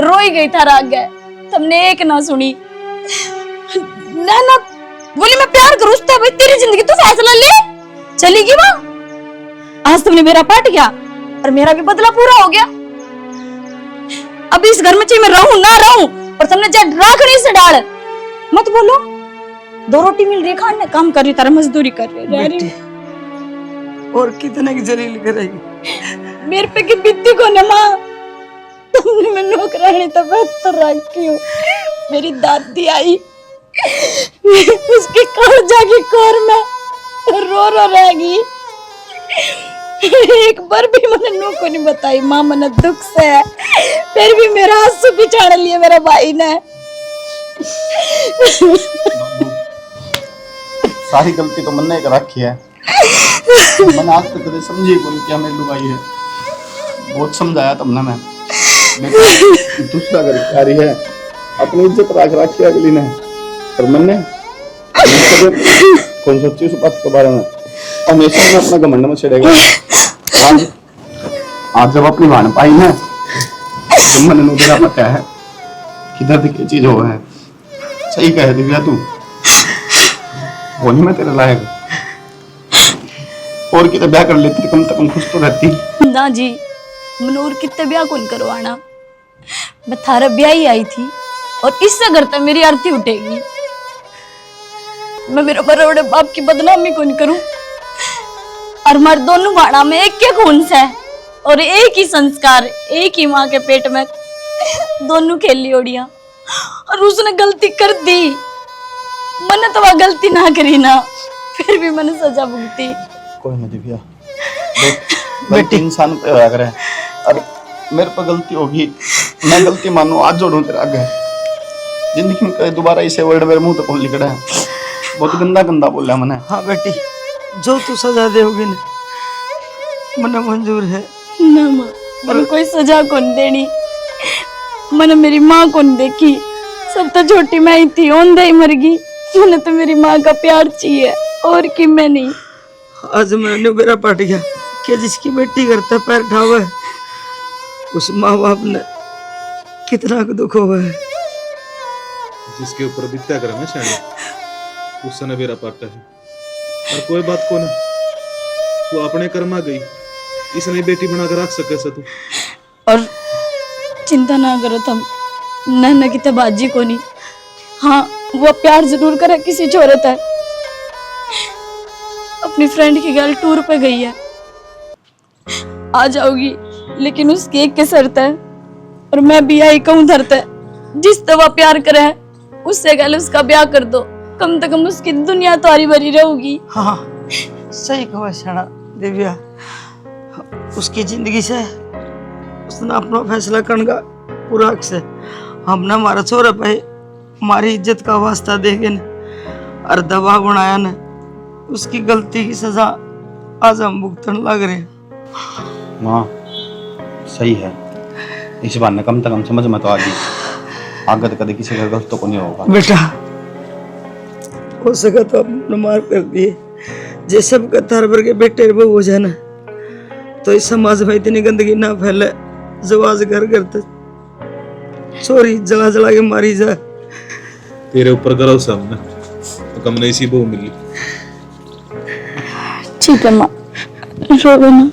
रोई गई था राग गए, तुमने एक ना सुनी। ना बोली मैं प्यार करूँ उससे, भाई तेरी जिंदगी तू फैसला ले, चलेगी वहां। आज तुमने मेरा पाट गया और मेरा भी बदला पूरा हो गया। अब इस घर में चाहे मैं रहूं ना रहूं, और तुमने जब राखनी से डाल मत बोलो। 2 रोटी मिल रही है खाने, काम कर रही तारा मजदूरी कर रही। और कितने की जलील करेगी? मेरे पे की बीती को न माँ, तुमने मैं नौकरानी तो बेहतर रखी हूँ। मेरी दादी आई, उसके कालजा की कोर में रो रहेगी। एक बार भी मैंने नो को नहीं बताई माँ, मैंने दुख से है। फिर भी मेरा आंसू पिछाड़ लिए मेरे भाई ने। सारी गलती तो मन ने कर रखी है। मैंने आज तक कभी समझी कौन क्या मेरी लुगाई है। बहुत समझाया तुमने मैं, दूसरा घर क्या रही है, अपनी इज्जत रख रखी है अगली ने। पर मन ने कौन सोची उस बात के बारे में, हमेशा में अपना घमंड में चढ़ेगा। आज जब अपनी वाण पाई ना, तो मन ने मेरा पता है कि दर्द की चीज हो है। सही कह दिव्या तू, वो नहीं मैं तेरे लायक। और कितने ब्याह कर लेती कम से कम खुश तो रहती ना जी। मनोर कितने ब्याह कौन करवाना, मैं थारा ब्याह ही आई थी। और इससे घर तक मेरी आरती उठेगी। मैं मेरे बड़े बाप की बदनामी कौन करूं? और हमारे दोनों बाड़ा में एक के खून से और एक ही संस्कार, एक ही माँ के पेट में दोनों खेली ओड़िया। और उसने गलती कर दी, मैंने तो वह गलती ना करी ना, फिर भी मैंने सजा भुगती। कोई नहीं दिव्या, बेटी इंसान पे होया करे। और मेरे पर गलती होगी, मैं गलती मानू, आज जोड़ू तेरे आगे। जिंदगी में दोबारा इसे वर्ड मेरे मुंह तक लिखड़ा है। बहुत गंदा गंदा बोला मैंने। हाँ बेटी, जो तू सजा देगी ना मने मंजूर है ना माँ, मैंने कोई सजा कौन देनी। मैंने मेरी माँ कौन देखी, सब तो छोटी मैं ही थी, ओंधे ही मर गई। मैंने तो मेरी माँ का प्यार चाहिए, और कि मैं नहीं। आज मैंने मेरा पट गया कि जिसकी बेटी करता पैर ठावा है, उस माँ बाप ने कितना दुख हुआ है। जिसके ऊपर बित्या कर मैं शायद उससे न मेरा पाटा है। और कोई बात को ना, वो अपने कर्मा गई, इसने बेटी बना कर रख सके तू। और चिंता ना करो तुम, न की बाजी को नहीं। हाँ वो प्यार जरूर करे किसी छोरे तक। अपनी फ्रेंड की गर्ल टूर पे गई है, आ जाओगी, लेकिन उसकी एक के शर्त है। और मैं भी आई कहूँ धरते, जिस तरह प्यार करे उससे गल उसका ब्याह कर दो। कम से कम उसकी दुनिया तो हरी भरी रहेगी। हाँ सही कहा शाना दिव्या, उसकी जिंदगी से उसने अपना फैसला करने का पूरा हक से। हमने हमारा छोरा पे हमारी इज्जत का वास्ता देखे न और दबाव बनाया न, उसकी गलती की सजा आज हम भुगतने लग रहे हैं। माँ सही है, इस बार न कम से कम समझ में तो आ गई, आगे तो कभी किसी का गलत तो को नहीं होगा। बेटा हो सका तो अपने मार कर दिए, जैसे कतार भर के बेटे वो हो जाए ना, तो इस समाज में इतनी गंदगी ना फैले जो आज घर करते छोरी जला जला के मारी जा। तेरे ऊपर गर्व से हमने तो कम नहीं सी बहू मिली। ठीक है माँ, रो ना।